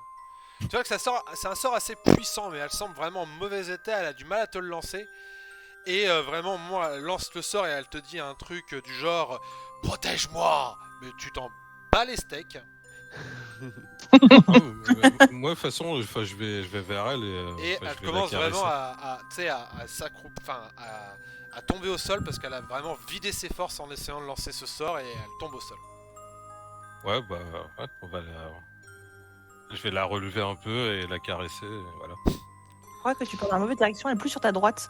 Tu vois que c'est un sort assez puissant, mais elle semble vraiment en mauvais état, elle a du mal à te le lancer. Et vraiment, moi, elle lance le sort et elle te dit un truc du genre « Protège-moi !» Mais tu t'en bats les steaks. Moi, de toute façon, je vais vers elle Et je elle vais commence la caresser. vraiment à tomber au sol parce qu'elle a vraiment vidé ses forces en essayant de lancer ce sort et elle tombe au sol. Ouais, bah, ouais, je vais la relever un peu et la caresser, et voilà. Je crois que tu pars dans la mauvaise direction, elle est plus sur ta droite.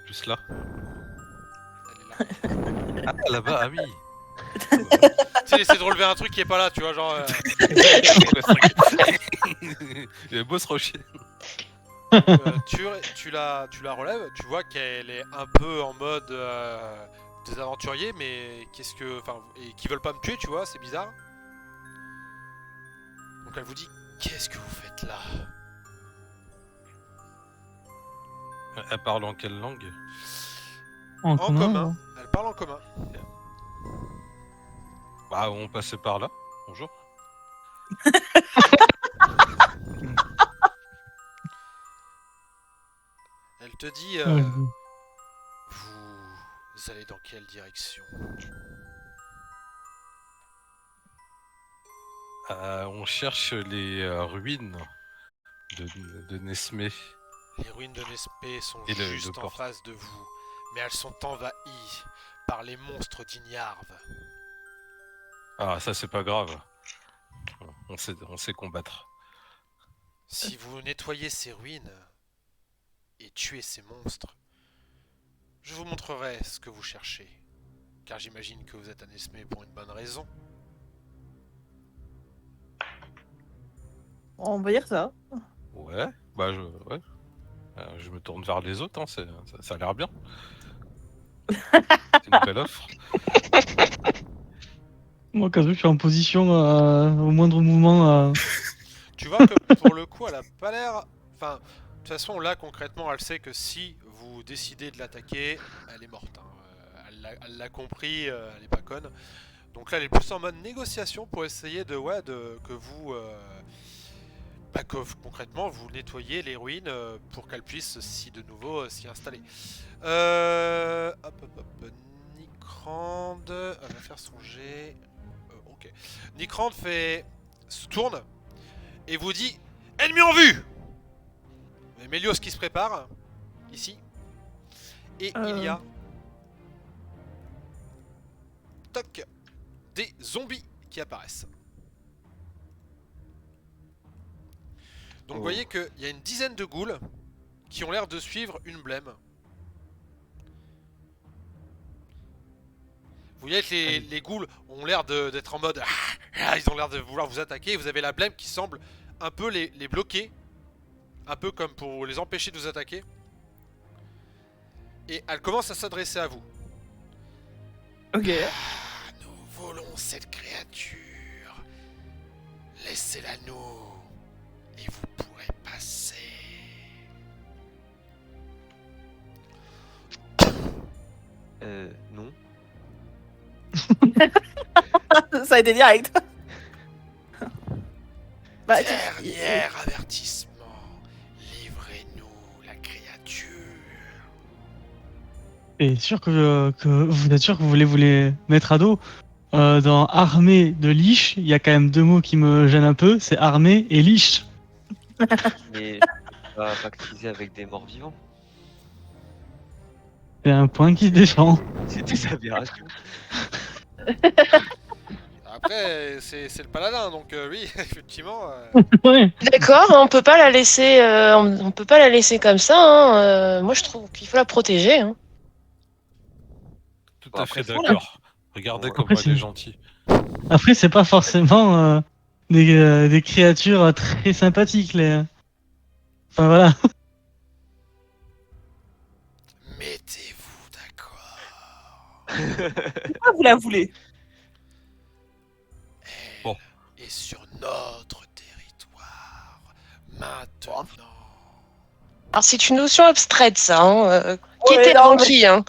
Plus là. Elle est là. Ah, là-bas, ah oui. sais, il essaie de relever un truc qui est pas là, tu vois, genre. Il est beau ce rocher. Tu la relèves, tu vois qu'elle est un peu en mode des aventuriers, mais qu'est-ce que. Enfin, et qui veulent pas me tuer, tu vois, c'est bizarre. Donc elle vous dit, qu'est-ce que vous faites là? Elle parle en quelle langue? En commun. Elle parle en commun. Bah, on passait par là. Bonjour. Elle te dit, vous allez dans quelle direction? On cherche les ruines de Nesmé. Les ruines de Nespé sont Et le juste en port. face de vous, mais elles sont envahies par les monstres d'Ignarve. Ah, ça c'est pas grave. On sait combattre. Si vous nettoyez ces ruines et tuez ces monstres, je vous montrerai ce que vous cherchez. Car j'imagine que vous êtes à Nesmé pour une bonne raison. On va dire ça. Ouais, bah ouais. Je me tourne vers les autres, hein, ça a l'air bien. C'est une belle offre. Moi, quand je suis en position au moindre mouvement. Tu vois que pour le coup, elle a pas l'air... Enfin, de toute façon, là, concrètement, elle sait que si vous décidez de l'attaquer, elle est morte. Hein. Elle l'a compris, elle est pas conne. Donc là, elle est plus en mode négociation pour essayer de... Ouais, que vous... que concrètement, vous nettoyez les ruines pour qu'elle puisse de nouveau s'y installer. Hop. Nikrand... Elle va faire son jet... ok. Nikrand se tourne et vous dit ennemi en vue. Et Mélios qui se prépare ici et il y a toc des zombies qui apparaissent. Donc vous voyez qu'il y a une dizaine de ghouls qui ont l'air de suivre une blême. Vous voyez que les ghouls ont l'air d'être en mode ils ont l'air de vouloir vous attaquer et vous avez la blême qui semble un peu les bloquer, un peu comme pour les empêcher de vous attaquer. Et elle commence à s'adresser à vous. Ok. Nous volons cette créature. Laissez-la nous et vous pourrez passer. Non. Ça a été direct. Bah, Dernier avertissement. Livrez-nous la créature. Et sûr que vous êtes sûr que vous voulez vous les mettre à dos? Dans armée de liche, il y a quand même deux mots qui me gênent un peu, c'est armée et liche. Mais on va pactiser avec des morts vivants. C'est un point qui se défend. C'est des aberrations. Après, c'est le paladin, donc oui, effectivement. Ouais. D'accord, on peut pas la laisser, on peut pas la laisser comme ça. Hein. Moi, je trouve qu'il faut la protéger. Hein. Tout Bon, à après, fait c'est- d'accord. Regardez Après, comment elle c'est- est gentille. Après, c'est pas forcément des créatures très sympathiques, les. Enfin voilà. Mettez-vous d'accord. pourquoi vous la voulez? Bon. Et sur notre territoire. Maintenant. Alors, c'est une notion abstraite, ça. Hein. Qui Ouais, était non, avant mais- qui, hein.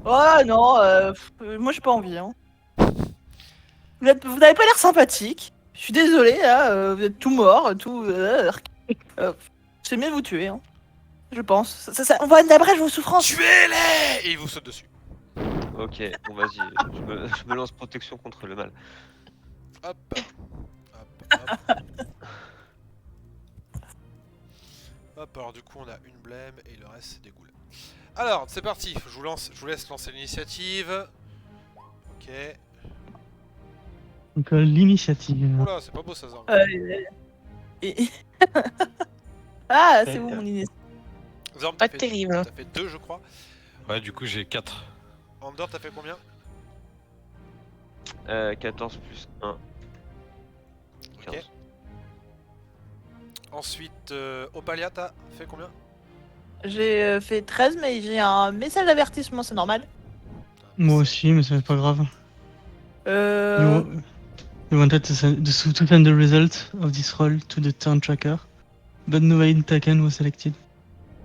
Oh non, moi j'ai pas envie. Hein. Vous n'avez pas l'air sympathique. Je suis désolé, là, vous êtes tout mort, tout. C'est mieux de vous tuer, hein. Je pense. On va abrège vos souffrances. Tuez-les! Et il vous saute dessus. Ok, bon vas-y, je me lance protection contre le mal. Hop. Hop. Hop, alors du coup on a une blême et le reste c'est des ghouls. Alors, c'est parti, je vous laisse lancer l'initiative. Ok. Donc l'initiative. Oula, c'est pas beau ça, Zorg. Et- ah, c'est bon, mon initiative. Zorg, Pas t'as fait terrible. T'as fait 2 je crois. Ouais, du coup, j'ai 4. Andor, t'as fait combien? 14 plus 1. Ok. 15. Ensuite, Opalia, t'as fait combien? J'ai fait 13, mais j'ai un message d'avertissement, c'est normal. Moi aussi, mais c'est pas grave. Euh... You wanted to send the result of this roll to the turn tracker, but no aid taken was selected.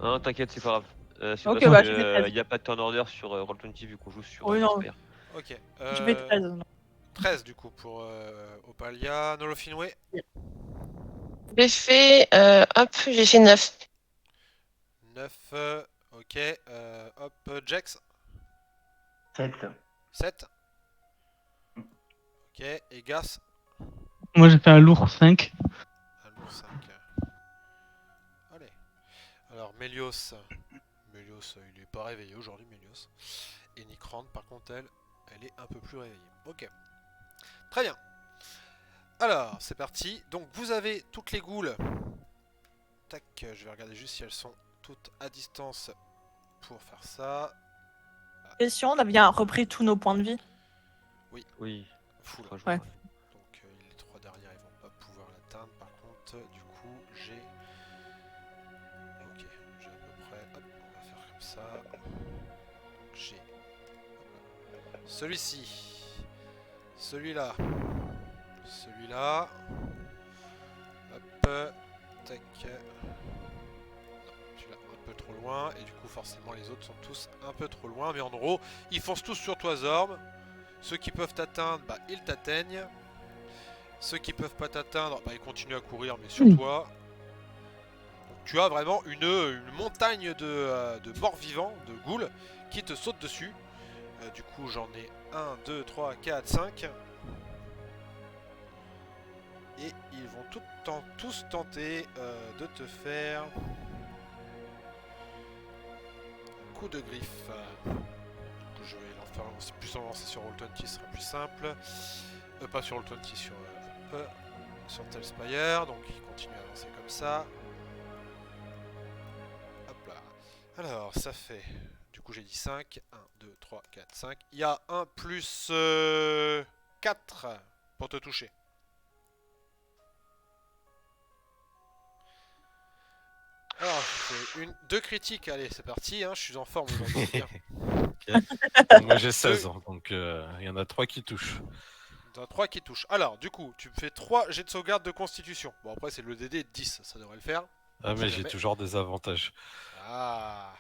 Hein, t'inquiète, c'est pas grave. C'est Ok, parce bah, que j'ai fait 13. y a pas de turn order sur Roll20 vu qu'on joue sur Oui, non. Crossfire. Ok. J'ai fait 13. 13 du coup pour Opalia. Nolofinwe, J'ai fait 9. 9. Ok. Hop, Jex, 7. 7. Ok. Et Gas, Moi j'ai fait un lourd 5. un lourd 5. Allez. Alors, Melios. Melios, il est pas réveillé aujourd'hui, Melios. Et Nikrand, par contre, elle est un peu plus réveillée. Ok. Très bien. Alors, c'est parti. Donc, vous avez toutes les goules. Tac, je vais regarder juste si elles sont toutes à distance pour faire ça. Question, on a bien repris tous nos points de vie. Oui, Full. 3 jours. Ouais. Donc, les 3 dernières, ils vont pas pouvoir l'atteindre. Par contre, du coup, j'ai... Ok, j'ai à peu près... Hop, on va faire comme ça. Donc, j'ai... Celui-ci. Celui-là. Celui-là. Hop. Tac. Non, celui-là un peu trop loin. Et du coup, forcément, les autres sont tous un peu trop loin. Mais en gros, ils foncent tous sur toi, Zorm. Ceux qui peuvent t'atteindre, bah, ils t'atteignent. Ceux qui peuvent pas t'atteindre, bah, ils continuent à courir, mais sur toi. Donc, tu as vraiment une montagne de morts vivants, de ghouls, qui te sautent dessus. Du coup, j'en ai 1, 2, 3, 4, 5. Et ils vont tous tenter de te faire un coup de griffe. Je vais l'en faire plus en lancer sur Roll20, ce sera plus simple. Pas sur Roll20, sur Telspire. Donc il continue à avancer comme ça. Hop là. Alors ça fait... Du coup j'ai dit 5. 1, 2, 3, 4, 5. Il y a un plus 4 pour te toucher. Alors, je fais deux critiques, allez, c'est parti, hein, je suis en forme aujourd'hui. Moi, j'ai 16, hein, donc il y en a 3 qui touchent. Il y en a 3 qui touchent. Alors, du coup, tu me fais 3 jets de sauvegarde de constitution. Bon, après, c'est le DD de 10, ça devrait le faire. Ah, mais Sait j'ai jamais. toujours des avantages. Ah.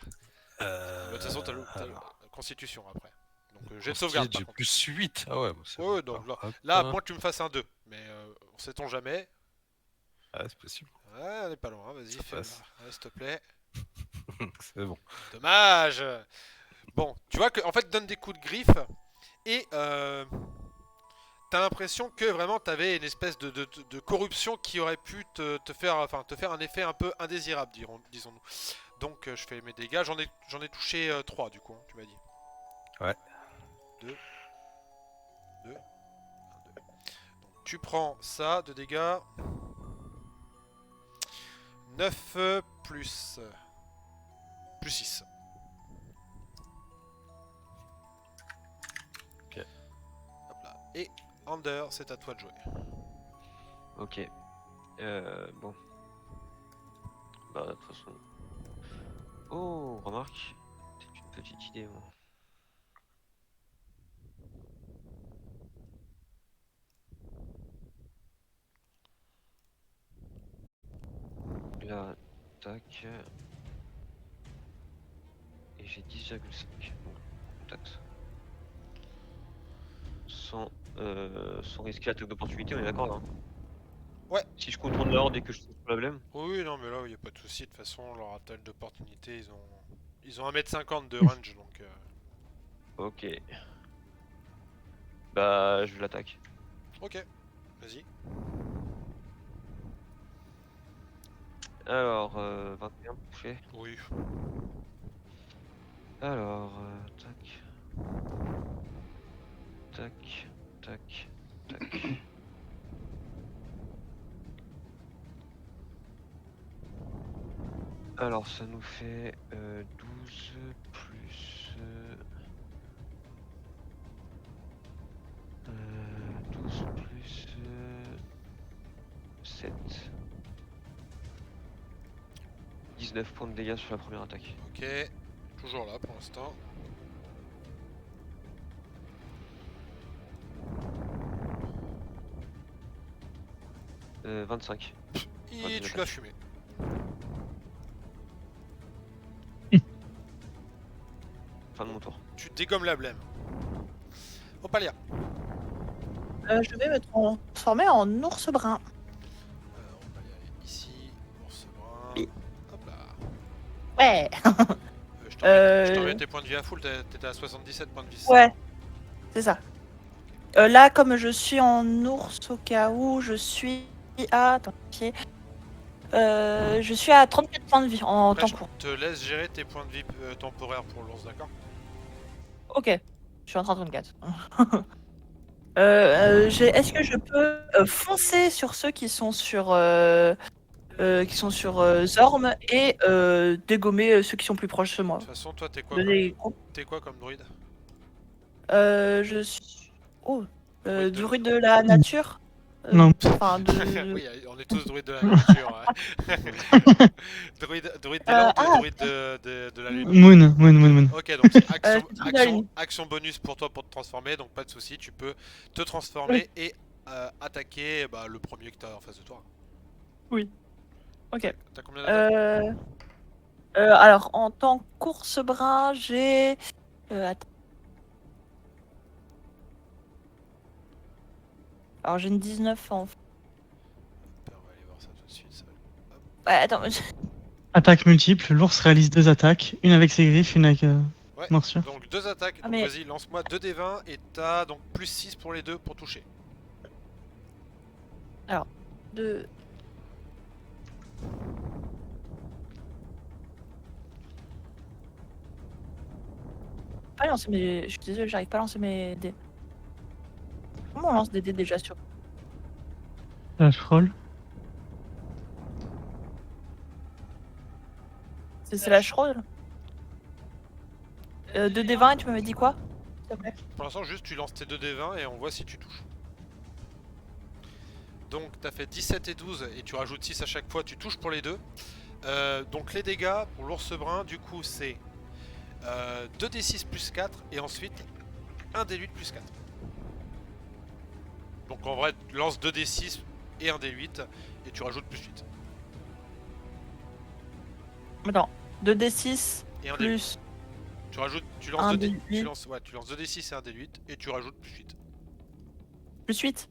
De toute façon, t'as la Alors, constitution après. Donc, jet de sauvegarde par j'ai contre. plus 8. Ah ouais, c'est Ouais, bon. donc Hop. là, à moins que tu me fasses un 2. Mais on sait-on jamais. Ah, c'est possible. Ouais, on est pas loin, vas-y, Ça fais-le. passe. Ouais, s'il te plaît. C'est bon. Dommage. Bon, tu vois que en fait, donne des coups de griffe et t'as l'impression que vraiment t'avais une espèce de corruption qui aurait pu te faire un effet un peu indésirable, disons-nous. Donc je fais mes dégâts, j'en ai touché 3 du coup, hein, tu m'as dit. Ouais. 2, 2, 1, 2. Donc tu prends ça de dégâts. 9 plus 6. Ok. Hop là. Et Under, c'est à toi de jouer. Ok. Bon. Bah, de toute façon. Oh, remarque. C'est une petite idée, moi. Là, tac. Et j'ai 10,5. Bon, taxe. Sans risquer l'attaque d'opportunité, on est d'accord là, hein. Ouais. Si je contourne la horde et que je trouve problème. Oui, non, mais là, il n'y a pas de souci. De toute façon, leur attaque d'opportunité, ils ont 1m50 de range, donc... Ok. Bah, je l'attaque. Ok, vas-y. Alors, 21 touché. Oui. Alors, tac. Tac, tac, tac. Alors, ça nous fait 12 plus 19 points de dégâts sur la première attaque. Ok, toujours là pour l'instant. Euh, 25. Et tu l'as fumé. Fin de mon tour. Tu dégommes la blême. Opalia. Je vais me transformer en ours brun. Alors, on va aller ici, ours brun. Hop là. Ouais. Je t'en mets tes points de vie à full, t'étais à 77 points de vie. Ouais. C'est ça. Là, comme je suis en ours au cas où, je suis à... Attends, pied. Je suis à 34 points de vie en Après, temps je court. te laisse gérer tes points de vie temporaires pour l'ours, d'accord? Ok. Je suis en 34. Est-ce que je peux foncer sur ceux qui sont sur Zorm et dégommer ceux qui sont plus proches de moi? De toute façon, toi, t'es quoi, comme druide? Je suis druide de la nature. Non. Enfin, de... Oui, on est tous druides de la nature. Ouais. druide des landes, druide de la lune. Moon. Ok, donc druide de la lune. action bonus pour toi pour te transformer, donc pas de souci, tu peux te transformer et attaquer le premier que t'as en face de toi. Oui. Ok. T'as combien d'attaques? Alors, en tant qu'ours brun, j'ai... attends. Alors, j'ai une 19 en... On va aller voir ça tout de suite. Ça va... Ouais, attends. Attaque multiple, l'ours réalise 2 attaques, une avec ses griffes, une avec Ouais, morsure. donc 2 attaques, donc mais... vas-y, lance-moi 2d20 et t'as donc plus 6 pour les deux pour toucher. Alors, 2... Pas lancer mes... Je suis désolé, j'arrive pas à lancer mes dés. Comment on lance des dés déjà sur... Flash roll. C'est slash roll 2d20 et tu m'avais dit quoi? S'il te plaît. Pour l'instant, juste tu lances tes 2d20 et on voit si tu touches. Donc t'as fait 17 et 12 et tu rajoutes 6 à chaque fois, tu touches pour les deux. Donc les dégâts pour l'ours brun, du coup c'est 2d6 plus 4 et ensuite 1d8 plus 4. Donc en vrai, tu lances 2d6 et 1d8 et tu rajoutes plus 8. Attends, 2d6 Et 1d8. plus... Tu lances 2d8. 1d8. Tu lances 2d6 et 1d8 et tu rajoutes plus 8. Plus 8?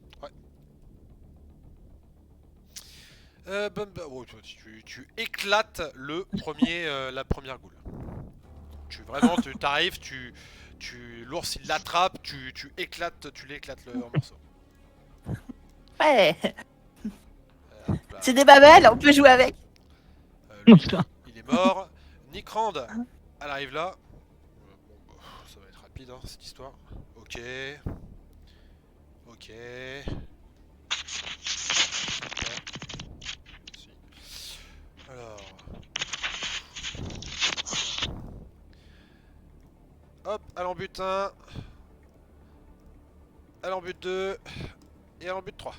Tu éclates le premier, la première goule. Tu t'arrives, l'ours il l'attrape, tu l'éclates en morceaux. Ouais. Hop là. C'est des babelles, on peut jouer avec. Lui, Oh, putain. il est mort. Nikrand, elle arrive là. Ça va être rapide cette histoire. Ok. Ok. Alors. Hop, elle en bute 1. Elle en bute 2. Et elle en bute 3.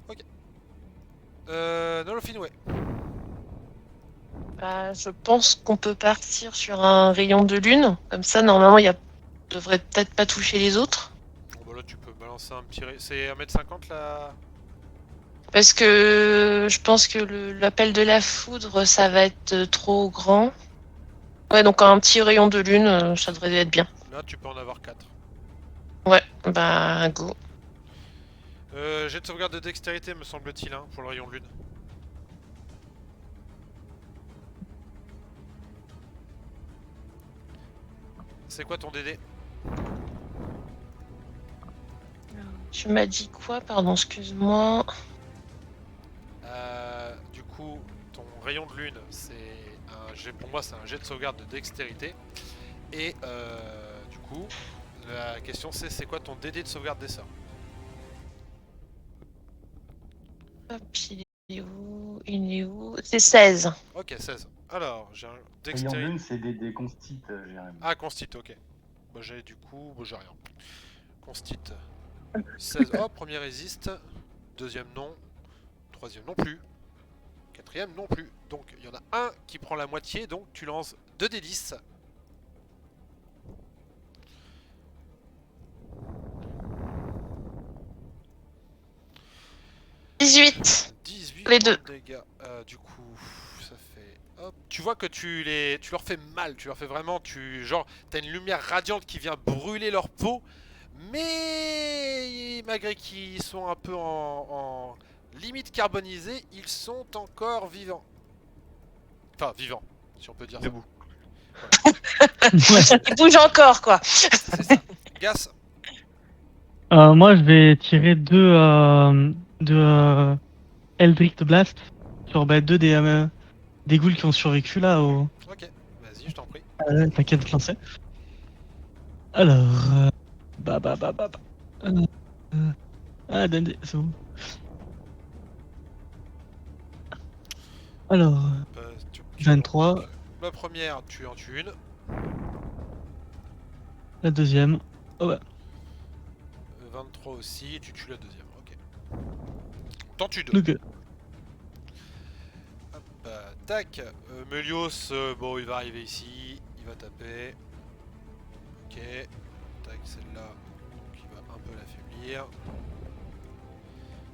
Ok. Nolofinway. Bah, je pense qu'on peut partir sur un rayon de lune. Comme ça, normalement, il devrait peut-être pas toucher les autres. Bon bah là tu peux balancer un petit... C'est 1m50 là. Parce que je pense que l'appel de la foudre, ça va être trop grand. Ouais, donc un petit rayon de lune, ça devrait être bien. Là tu peux en avoir 4. Ouais, bah go. Jet de sauvegarde de dextérité me semble-t-il pour le rayon de lune. C'est quoi ton DD? Tu m'as dit quoi? Pardon, excuse-moi. Du coup, ton rayon de lune, c'est un jet, pour moi c'est un jet de sauvegarde de dextérité. Et du coup, la question c'est quoi ton DD de sauvegarde des sorts? Hop, il est où? C'est 16. Ok, 16. Alors, j'ai un Rayon dextérité. lune, c'est des constites, Jérémy. Ah, constit, ok. Bah j'ai du coup, j'ai rien. Constit. 16. Oh, premier résiste. Deuxième non. Troisième non plus. Quatrième non plus. Donc il y en a un qui prend la moitié, donc tu lances 2 d 10. « 18 ». 18 Les deux. de dégâts. Du coup, ça fait. Hop. Tu vois que tu leur fais mal. Tu leur fais vraiment. Genre, t'as une lumière radiante qui vient brûler leur peau. Mais malgré qu'ils sont un peu en limite carbonisés, ils sont encore vivants. Enfin, vivants, si on peut dire ça. Debout. Il bouge encore, quoi. C'est ça. Gas. Moi, je vais tirer deux Eldritch Blast sur deux des ghouls qui ont survécu là. Ok, vas-y, je t'en prie. T'inquiète de te lancer. Alors. Bah. Dundee, c'est bon. Alors. Tu 23. lances. La première, tu en tues une. La deuxième. Oh bah. 23 aussi, et tu tues la deuxième. Ok. T'en tues deux. Donc, Hop, tac. Melios, bon, il va arriver ici. Il va taper. Ok. Tac, celle-là. Qui va un peu l'affaiblir.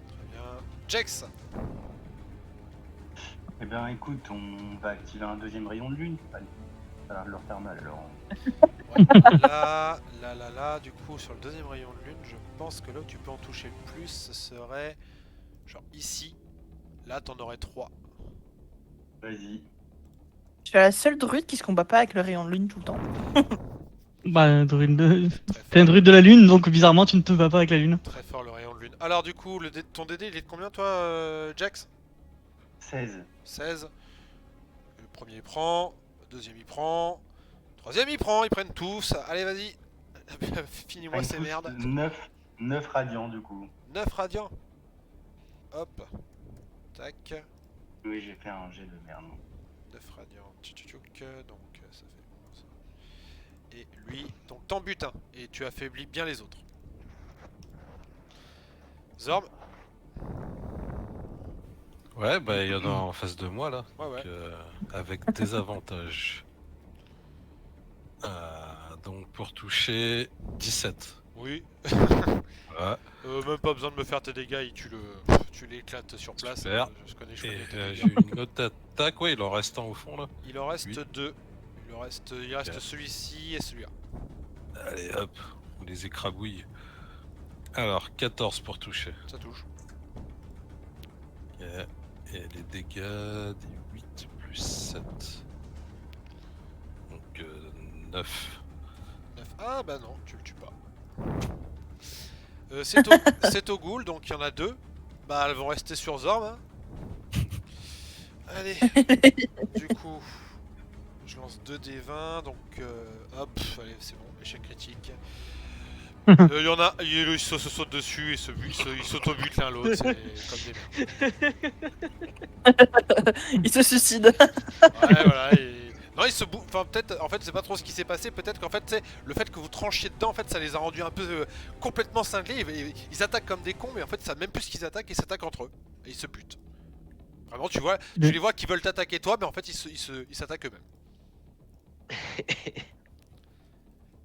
Très bien. Jex. Eh bien, écoute, on va activer un deuxième rayon de lune. Allez, ça va leur faire mal alors. Ouais. Là, du coup, sur le deuxième rayon de lune, je pense que là où tu peux en toucher le plus, ce serait genre ici. Là, t'en aurais 3. Vas-y. Je suis la seule druide qui se combat pas avec le rayon de lune tout le temps. bah, druide Très t'es un fort, druide de la lune, donc bizarrement tu ne te vas pas avec la lune. très fort le rayon de lune. Alors, du coup, ton DD, il est de combien, toi, Jax? 16. 16. Le premier, il prend. Le deuxième, il prend. Le troisième, il prend. Ils prennent tous. Allez, vas-y. Finis-moi ces merdes. 9 radiants du coup. 9 radiants. Hop. Tac. Oui, j'ai fait un jet de merde. 9 radiants, tchouk, donc ça fait bon, ça. Et lui, donc t'en butes un, et tu affaiblis bien les autres. Zorm. Ouais, bah il y en a en face de moi là, Ouais, ouais. donc, avec des avantages. Donc pour toucher 17. Oui. Ouais. Même pas besoin de me faire tes dégâts, tu l'éclates sur place. Super. Je connais Et tes dégâts. j'ai une autre attaque, ouais, il en reste un au fond là. Il en reste Oui. 2. Il reste Ok. celui-ci et celui-là. Allez hop, on les écrabouille. Alors 14 pour toucher. Ça touche. Ok. Et les dégâts des 8 plus 7. Donc 9. 9. Ah bah non, tu le tues pas. C'est au ghoul, donc il y en a 2. Bah elles vont rester sur Zorm. Hein. Allez. Du coup, je lance 2d20, donc hop, allez c'est bon, échec critique. Il y en a, il se saute dessus et il s'auto-bute l'un l'autre, c'est comme des merdes. Il se suicide. Ouais voilà, non il se bouffe, enfin peut-être, en fait c'est pas trop ce qui s'est passé, peut-être qu'en fait tu sais, le fait que vous tranchiez dedans, en fait ça les a rendus un peu complètement cinglés, ils attaquent comme des cons, mais en fait ça même plus ce qu'ils attaquent, ils s'attaquent entre eux, et ils se butent. Vraiment tu vois, tu les vois qui veulent t'attaquer toi, mais en fait ils s'attaquent eux-mêmes.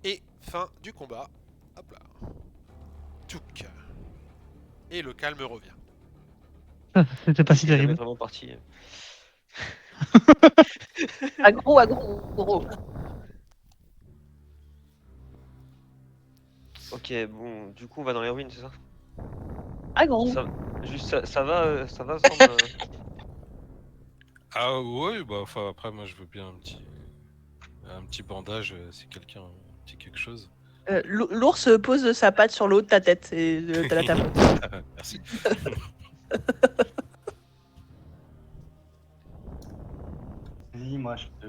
Et fin du combat. Hop là. Tchouk. Et le calme revient. C'était pas si Il est terrible. vraiment parti. Aggro. Ok, bon, du coup on va dans les ruines, c'est ça? Aggro. Ça va, Zorm, Ah ouais, bah enfin après moi je veux bien un petit bandage si quelqu'un a un petit quelque chose. L'ours pose sa patte sur le haut de ta tête et t'as la tape. Merci. Vas-y, moi je te.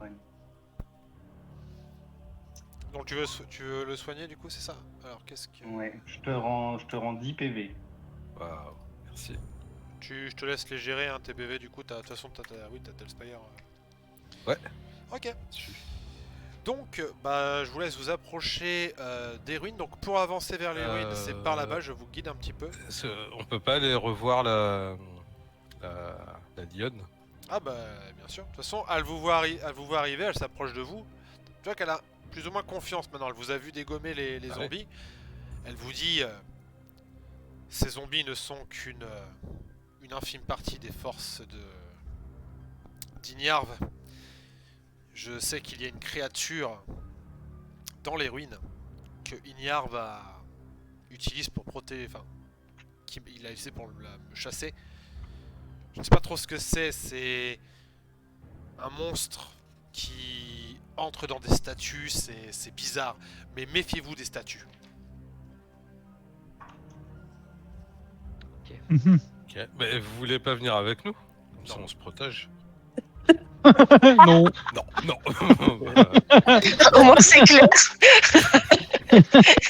Ouais. Donc tu veux le soigner du coup, c'est ça? Alors qu'est-ce que... Ouais, je te rends 10 PV. Waouh, merci. Je te laisse les gérer, hein, tes BV du coup, de toute façon oui, t'as Telspire. Ouais. Ok. Donc, je vous laisse vous approcher des ruines. Donc, pour avancer vers les ruines, c'est par là-bas. Je vous guide un petit peu. On peut pas aller revoir la lionne. Ah bah, bien sûr. De toute façon, elle vous voit arriver, elle s'approche de vous. Tu vois qu'elle a plus ou moins confiance maintenant. Elle vous a vu dégommer les Ah zombies. Elle vous dit, ces zombies ne sont qu'une une infime partie des forces d'Ignarv. Je sais qu'il y a une créature dans les ruines que Ignarv utilise pour protéger, enfin, qu'il a utilisé pour me chasser. Je ne sais pas trop ce que c'est un monstre qui entre dans des statues, c'est bizarre, mais méfiez-vous des statues. Mhm. Ok. Mais vous voulez pas venir avec nous? Comme ça Non. on se protège. Non. Non, non. Au moins, c'est clair.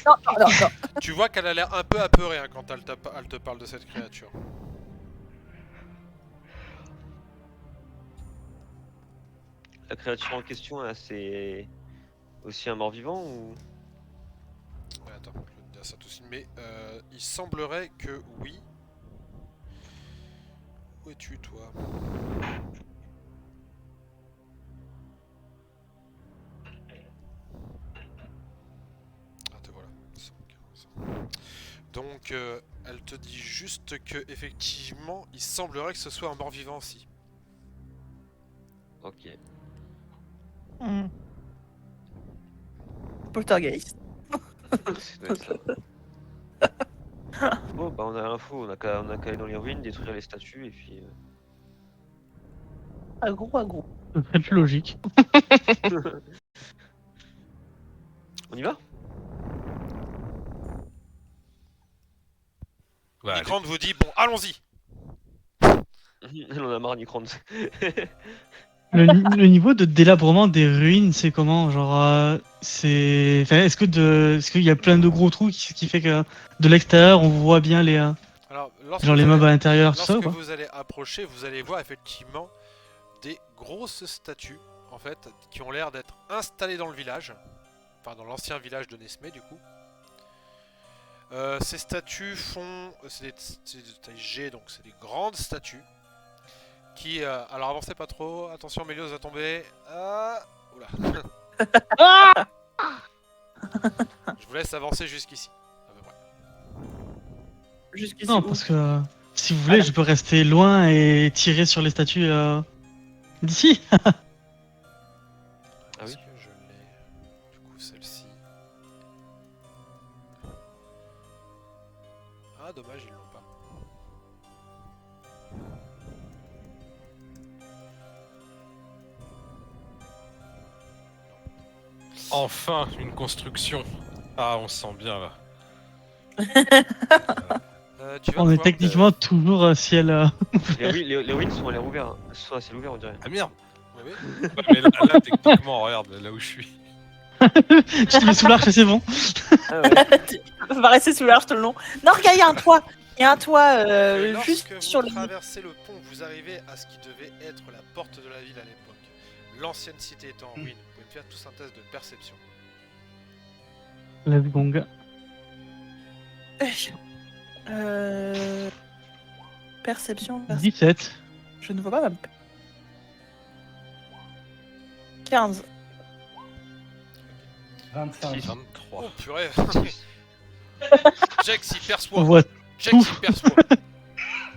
Non. Tu vois qu'elle a l'air un peu apeurée hein, quand elle te parle de cette créature. La créature en question, là, c'est aussi un mort-vivant ou... Ouais, attends, je vais te dire ça tout de suite, mais il semblerait que oui. Où es-tu, toi? Ah, te voilà. 115. Donc, elle te dit juste que effectivement, il semblerait que ce soit un mort-vivant aussi. Ok. Hmm. Poltergeist. Ça doit être ça. Bon, bah on a l'info, on a qu'à aller dans les ruines, détruire les statues et puis... Agro. Ce serait plus logique. On y va? Ouais, allez. Nikrand vous dit, bon, allons-y. Elle en a marre, Nikrand. Le niveau de délabrement des ruines, c'est comment? Genre, c'est. Enfin, est-ce qu'il y a plein de gros trous qui fait que de l'extérieur on voit bien les. Alors, lorsque Genre les vous mobs à allez- l'intérieur, tout ça ou Lorsque pas? vous allez approcher, vous allez voir effectivement des grosses statues, en fait, qui ont l'air d'être installées dans le village. Enfin, dans l'ancien village de Nesmé, du coup. Ces statues font... C'est de taille G, donc c'est des grandes statues. Qui... alors, avancez pas trop. Attention, Mélios va tomber. Oula. Je vous laisse avancer jusqu'ici. À peu près. Jusqu'ici. Non, où parce que si vous voulez, je peux rester loin et tirer sur les statues d'ici. Ah oui. Est-ce que je l'ai... Du coup, celle-ci... Ah, dommage, ils l'ont pas. Enfin, une construction. Ah, on se sent bien là. Tu vas On est pouvoir techniquement toujours ciel. Les ruines sont à l'air ouvert, hein. Elles sont à ciel ouvert, on dirait. Ah merde. Oui, oui. Ouais, mais là, techniquement, regarde, là où je suis. Je te mets sous l'arche et c'est bon. Ah ouais. On va rester sous l'arche tout le long. Non, regarde, il y a un toit. Il y a un toit Et juste lorsque sur vous les. traversez le pont, vous arrivez à ce qui devait être la porte de la ville à l'époque. L'ancienne cité étant en ruine. Vous pouvez me faire tous un test de perception. Let's gong. Perception. 17. Je ne vois pas ma. 15. 25. 23. Oh purée. Jax il On perçoit. voit Jax il perçoit.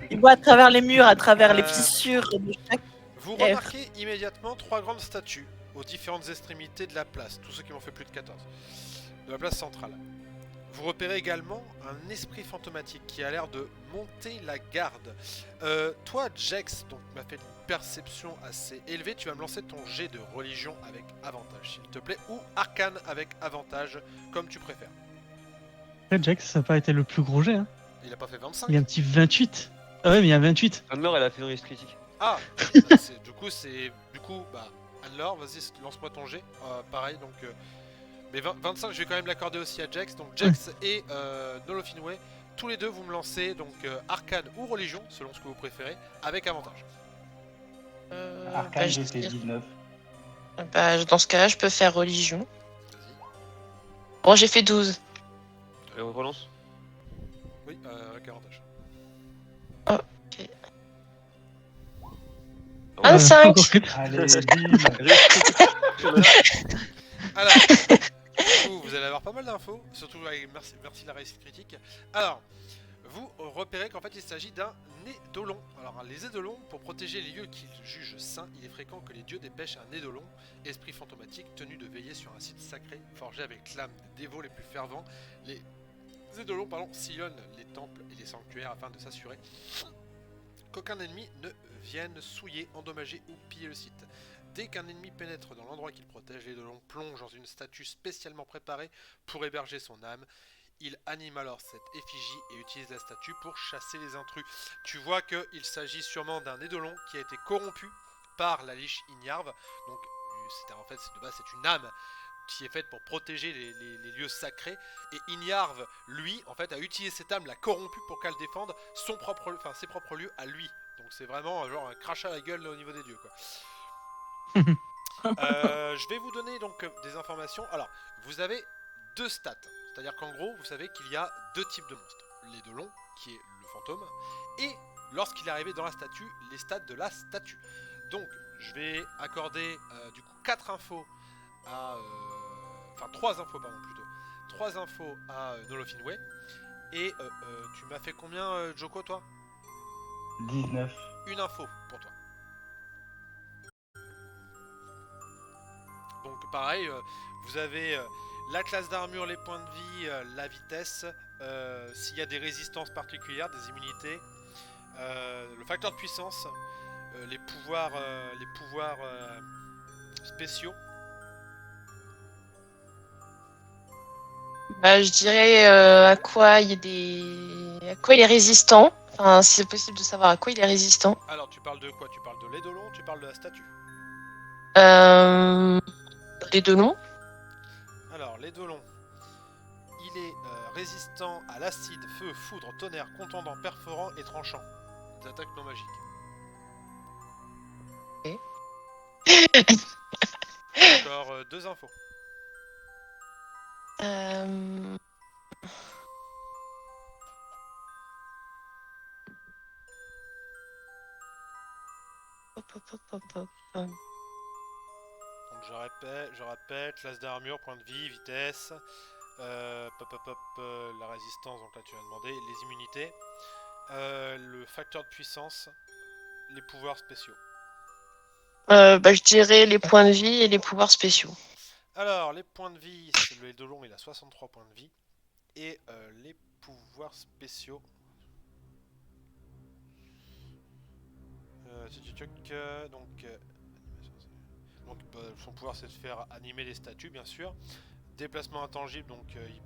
Il voit à travers les murs, à travers les Euh. fissures de chaque. Vous F. remarquez immédiatement 3 grandes statues aux différentes extrémités de la place, tous ceux qui m'ont fait plus de 14, de la place centrale. Vous repérez également un esprit fantomatique qui a l'air de monter la garde. Toi, Jax, donc m'a fait une perception assez élevée, tu vas me lancer ton jet de religion avec avantage, s'il te plaît, ou arcane avec avantage, comme tu préfères. Après, Jax, ça n'a pas été le plus gros jet. Hein. Il a pas fait 25. Il y a un petit 28. Ah ouais, mais il y a 28. Anne-Laure, elle a fait une risque critique. Ah du coup, Anne-Laure, vas-y, lance-moi ton jet. Pareil, donc... mais 25, je vais quand même l'accorder aussi à Jax. Donc Jax et Nolofinway, tous les deux, vous me lancez donc arcane ou religion, selon ce que vous préférez, avec avantage. Arcane, je j'ai fait tire. 19. Bah, dans ce cas-là, je peux faire religion. Vas-y. Bon, j'ai fait 12. Allez, on relance. Oui, avec avantage. Ah Un ouais. 5. Allez, bim. Alors, du coup, vous allez avoir pas mal d'infos, surtout avec merci la réussite critique. Alors, vous repérez qu'en fait il s'agit d'un édolon. Alors les édolons, pour protéger les lieux qu'ils jugent saints, il est fréquent que les dieux dépêchent un édolon, esprit fantomatique tenu de veiller sur un site sacré, forgé avec l'âme des dévots les plus fervents. Les édolons sillonnent les temples et les sanctuaires afin de s'assurer qu'aucun ennemi ne vienne souiller, endommager ou piller le site. Dès qu'un ennemi pénètre dans l'endroit qu'il protège, l'édolon plonge dans une statue spécialement préparée pour héberger son âme. Il anime alors cette effigie et utilise la statue pour chasser les intrus. Tu vois qu'il s'agit sûrement d'un édolon qui a été corrompu par la liche Ignarve. Donc en fait de base c'est une âme qui est faite pour protéger les lieux sacrés. Et Ignarve, lui, en fait, a utilisé cette âme, l'a corrompue pour qu'elle défende ses propres lieux à lui. Donc c'est vraiment genre un crachat à la gueule au niveau des dieux, quoi. Je vais vous donner donc des informations. Alors, vous avez 2 stats. C'est-à-dire qu'en gros, vous savez qu'il y a 2 types de monstres. L'édolon, qui est le fantôme, et lorsqu'il est arrivé dans la statue, les stats de la statue. Donc, je vais accorder du coup 4 infos à... Enfin, 3 infos, pardon, plutôt. 3 infos à Nolofinway. Et tu m'as fait combien, Joko, toi? 19. Une info pour toi. Donc pareil, vous avez la classe d'armure, les points de vie, la vitesse, s'il y a des résistances particulières, des immunités, le facteur de puissance, les pouvoirs spéciaux. Bah, je dirais à quoi il est résistant. Enfin, si c'est possible de savoir à quoi il est résistant. Alors tu parles de quoi? Tu parles de l'édolon, tu parles de la statue? Les deux noms. Alors l'édolon, il est résistant à l'acide, feu, foudre, tonnerre, contondant, perforant et tranchant. Des attaques non magiques. Encore 2 infos. Donc je répète, classe d'armure, point de vie, vitesse, la résistance, donc là tu as demandé, les immunités, le facteur de puissance, les pouvoirs spéciaux. Bah, je dirais les points de vie et les pouvoirs spéciaux. Alors, les points de vie, le édolon il a 63 points de vie, et les pouvoirs spéciaux... Donc son pouvoir c'est de faire animer les statues bien sûr. Déplacement intangible, donc il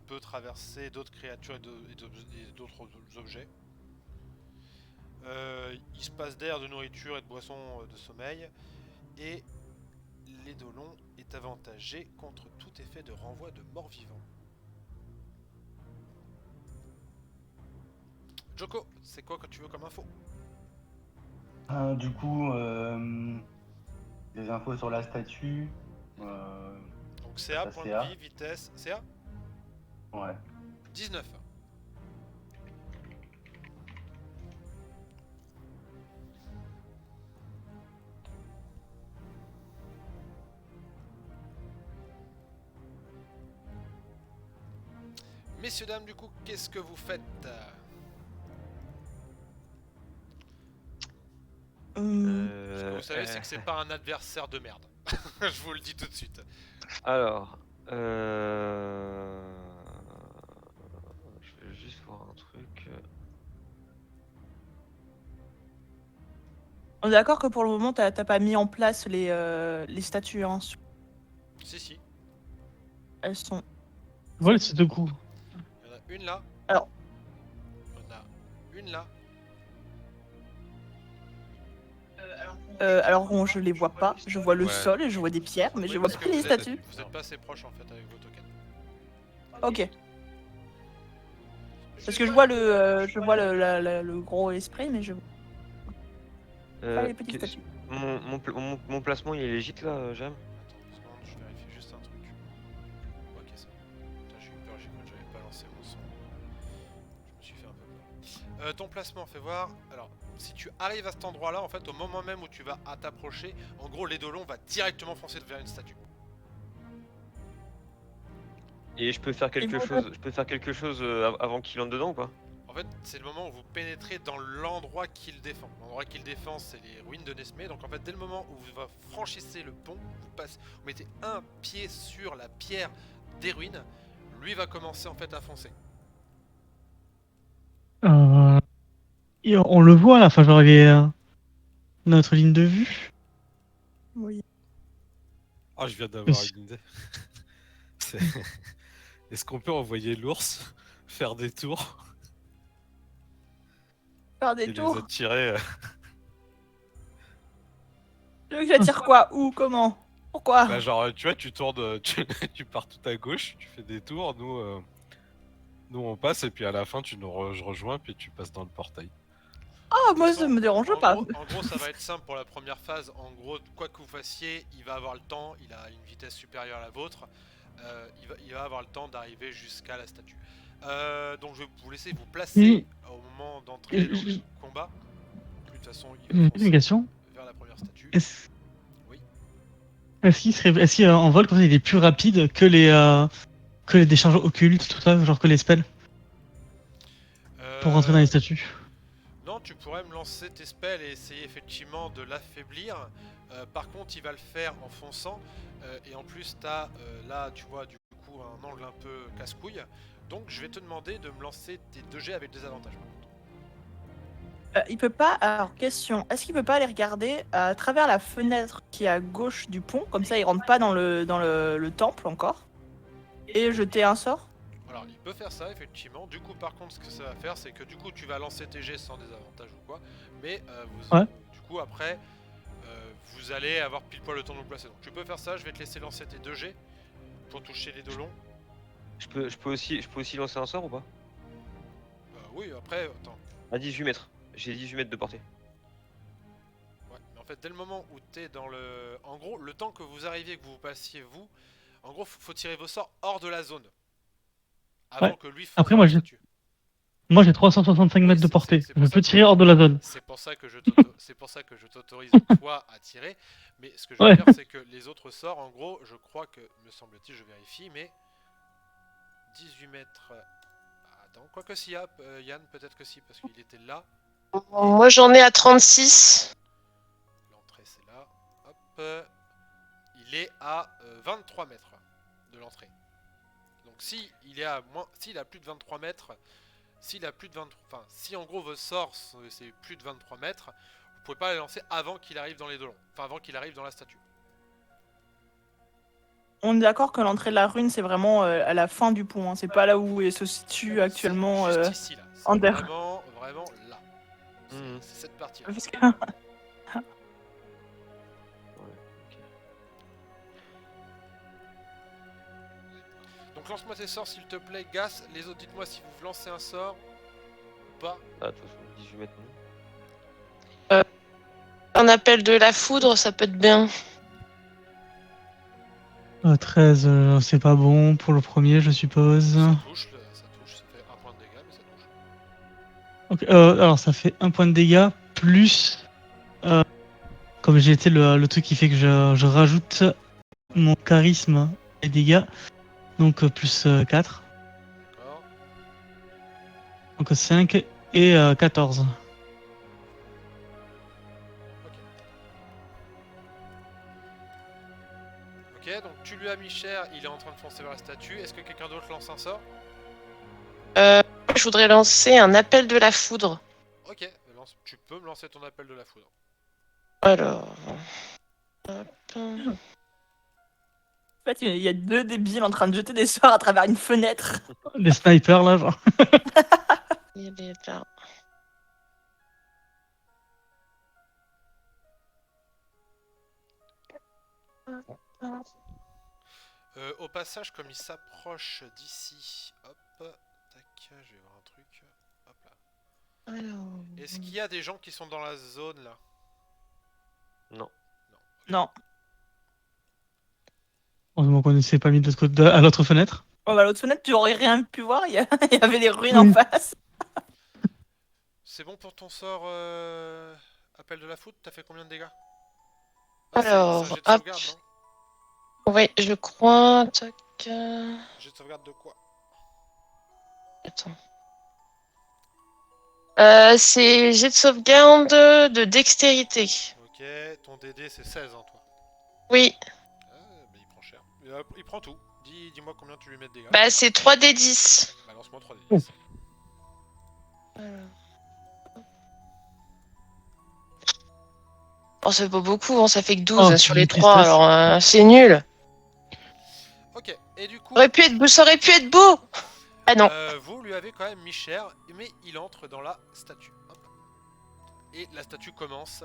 peut traverser d'autres créatures et d'autres objets. Il se passe d'air, de nourriture et de boissons de sommeil. Et l'édolon est avantagé contre tout effet de renvoi de mort-vivant. Joko, c'est quoi que tu veux comme info? Du coup, des infos sur la statue. Donc CA, point de vie, vitesse, CA? Ouais. 19. Messieurs, dames, du coup, qu'est-ce que vous faites? Ce que vous savez, c'est que c'est pas un adversaire de merde. Je vous le dis tout de suite. Alors, je vais juste voir un truc. On est d'accord que pour le moment, t'as pas mis en place les statues. Hein. Si. Elles sont. Voilà, c'est 2 coups. Il y en a une là. Alors. Il y en a une là. Alors bon, je les vois pas. Je vois le Ouais. sol et je vois des pierres, mais je vois parce pas que les vous êtes- statues. Vous êtes pas assez proche en fait avec vos tokens. Ok. Parce que je vois le gros esprit, mais je vois pas les petites que- statues. Mon placement il est légit là, Jam. Attends une seconde, je vérifie juste un truc. Ok, c'est bon. Putain, j'ai eu peur, j'ai cru que j'avais pas lancé mon son. Je me suis fait un peu peur. Ton placement, fais voir. Alors, si tu arrives à cet endroit-là, en fait, au moment même où tu vas à t'approcher, en gros, l'édolon va directement foncer vers une statue. Et je peux faire quelque vont chose. Je peux faire quelque chose avant qu'il entre dedans ou pas? En fait, c'est le moment où vous pénétrez dans l'endroit qu'il défend. L'endroit qu'il défend, c'est les ruines de Nesmé. Donc en fait, dès le moment où vous franchissez le pont, vous mettez un pied sur la pierre des ruines, lui va commencer en fait à foncer. Et on le voit là, enfin, genre, il est notre ligne de vue. Oui. Ah, je viens d'avoir Monsieur- une idée. C'est- Est-ce qu'on peut envoyer l'ours faire des tours Faire et des les tours. attirer Tu veux que j'attire quoi? Où? Comment? Pourquoi? Bah, genre, tu vois, tu tournes, tu pars tout à gauche, tu fais des tours, nous on passe, et puis à la fin, tu nous rejoins, puis tu passes dans le portail. Ah, moi De toute ça façon, me dérange en pas. gros, ça va être simple pour la première phase. En gros, quoi que vous fassiez, il va avoir le temps. Il a une vitesse supérieure à la vôtre. Il va avoir le temps d'arriver jusqu'à la statue. Donc je vais vous laisser vous placer au moment d'entrer dans le combat. De toute façon, il va Une foncer question. vers la première statue. Est-ce Oui. est-ce qu'en vol, comme ça, il est plus rapide que les décharges occultes, tout ça, genre que les spells, pour rentrer dans les statues? Non, tu pourrais me lancer tes spells et essayer effectivement de l'affaiblir. Par contre, il va le faire en fonçant. Et en plus, t'as là, tu vois, du coup, un angle un peu casse-couille. Donc, je vais te demander de me lancer tes 2G avec des avantages. Par contre. Il peut pas. Alors, question. Est-ce qu'il peut pas aller regarder à travers la fenêtre qui est à gauche du pont? Comme ça, il rentre pas dans le temple encore. Et jeter un sort? Alors, il peut faire ça, effectivement. Du coup, par contre, ce que ça va faire, c'est que du coup, tu vas lancer tes G sans désavantage ou quoi. Mais Ouais. du coup, après, vous allez avoir pile poil le temps de vous placer. Donc, tu peux faire ça. Je vais te laisser lancer tes 2G pour toucher les deux longs. Je peux aussi lancer un sort ou pas? Oui, après, attends. À 18 mètres. J'ai 18 mètres de portée. Ouais, mais en fait, dès le moment où t'es dans le... En gros, le temps que vous arriviez, que vous passiez, vous... En gros, faut tirer vos sorts hors de la zone. Avant Ouais. que lui fonce Après, dans la statue. moi j'ai 365 Oui, mètres de c'est portée. pour Je ça peux que- tirer hors de la zone. C'est pour ça que je t'autorise toi à tirer. Mais ce que je veux Ouais. dire, c'est que les autres sorts, en gros, je crois que, me semble-t-il, je vérifie, mais 18 mètres. Attends, quoi que si, Yann, peut-être que si, parce qu'il était là. Moi, j'en ai à 36. L'entrée, c'est là. Hop. Il est à 23 mètres de l'entrée. Donc si il est à moins, s'il a plus de 23 mètres, s'il a plus de 23, enfin si en gros vos sorts c'est plus de 23 mètres, vous pouvez pas les lancer avant qu'il arrive dans les dolons, enfin avant qu'il arrive dans la statue. On est d'accord que l'entrée de la rune, c'est vraiment à la fin du pont. Hein. C'est pas là où il se situe actuellement. C'est juste ici là, c'est Ander. vraiment là. Mhm. C'est cette partie là. Parce que- Donc lance-moi tes sorts s'il te plaît, Gas. Les autres, dites-moi si vous lancez un sort ou pas. Ah, de toute façon, 18 mètres. Non. Un appel de la foudre, ça peut être bien. 13, c'est pas bon pour le premier, je suppose. Ça touche, ça fait un point de dégâts, mais ça touche. Ok, alors ça fait 1 point de dégâts, plus... comme j'ai été le truc qui fait que je rajoute mon charisme et dégâts, donc plus 4, D'accord. donc 5 et 14. Ok, donc tu lui as mis cher, il est en train de foncer vers la statue. Est-ce que quelqu'un d'autre lance un sort? Je voudrais lancer un appel de la foudre. Ok, tu peux me lancer ton appel de la foudre. Alors. Hop. En fait, il y a deux débiles en train de jeter des sorts à travers une fenêtre. Les snipers là, genre. Il est là. Au passage, comme il s'approche d'ici, hop, tac, je vais voir un truc. Hop là. Alors. Est-ce qu'il y a des gens qui sont dans la zone là? Non. Non. Heureusement qu'on ne s'est pas mis de l'autre côté, à l'autre fenêtre. Oh, bah, l'autre fenêtre, tu aurais rien pu voir, il y avait les ruines en face. C'est bon pour ton sort appel de la foudre. T'as fait combien de dégâts? Alors, c'est un jet de hop. sauvegarde, non? Oui, je crois. Tac. Jet de sauvegarde de quoi? Attends. C'est jet de sauvegarde de dextérité. Ok, ton DD c'est 16 hein, toi. Oui, Ah, bah, il prend cher. Il prend tout. Dis-moi combien tu lui mets de dégâts. bah c'est 3d10. Balance-moi 3D10. Oh, c'est pas beaucoup, hein, ça fait que 12 Oh, sur une les 3, tristesse. alors c'est nul. Ok, et du coup, Ça aurait pu être beau. Ah non. vous lui avez quand même mis cher, mais il entre dans la statue. Hop. Et la statue commence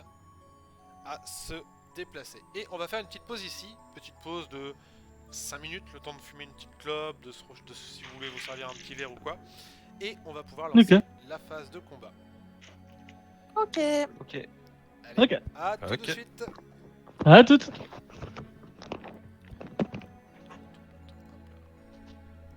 à se déplacer. Et on va faire une petite pause ici, petite pause de 5 minutes, le temps de fumer une petite clope, si vous voulez vous servir un petit verre ou quoi. Et on va pouvoir lancer Ok. la phase de combat. Ok. Ok. Allez, Ok. à tout Ok. de suite. À toutes.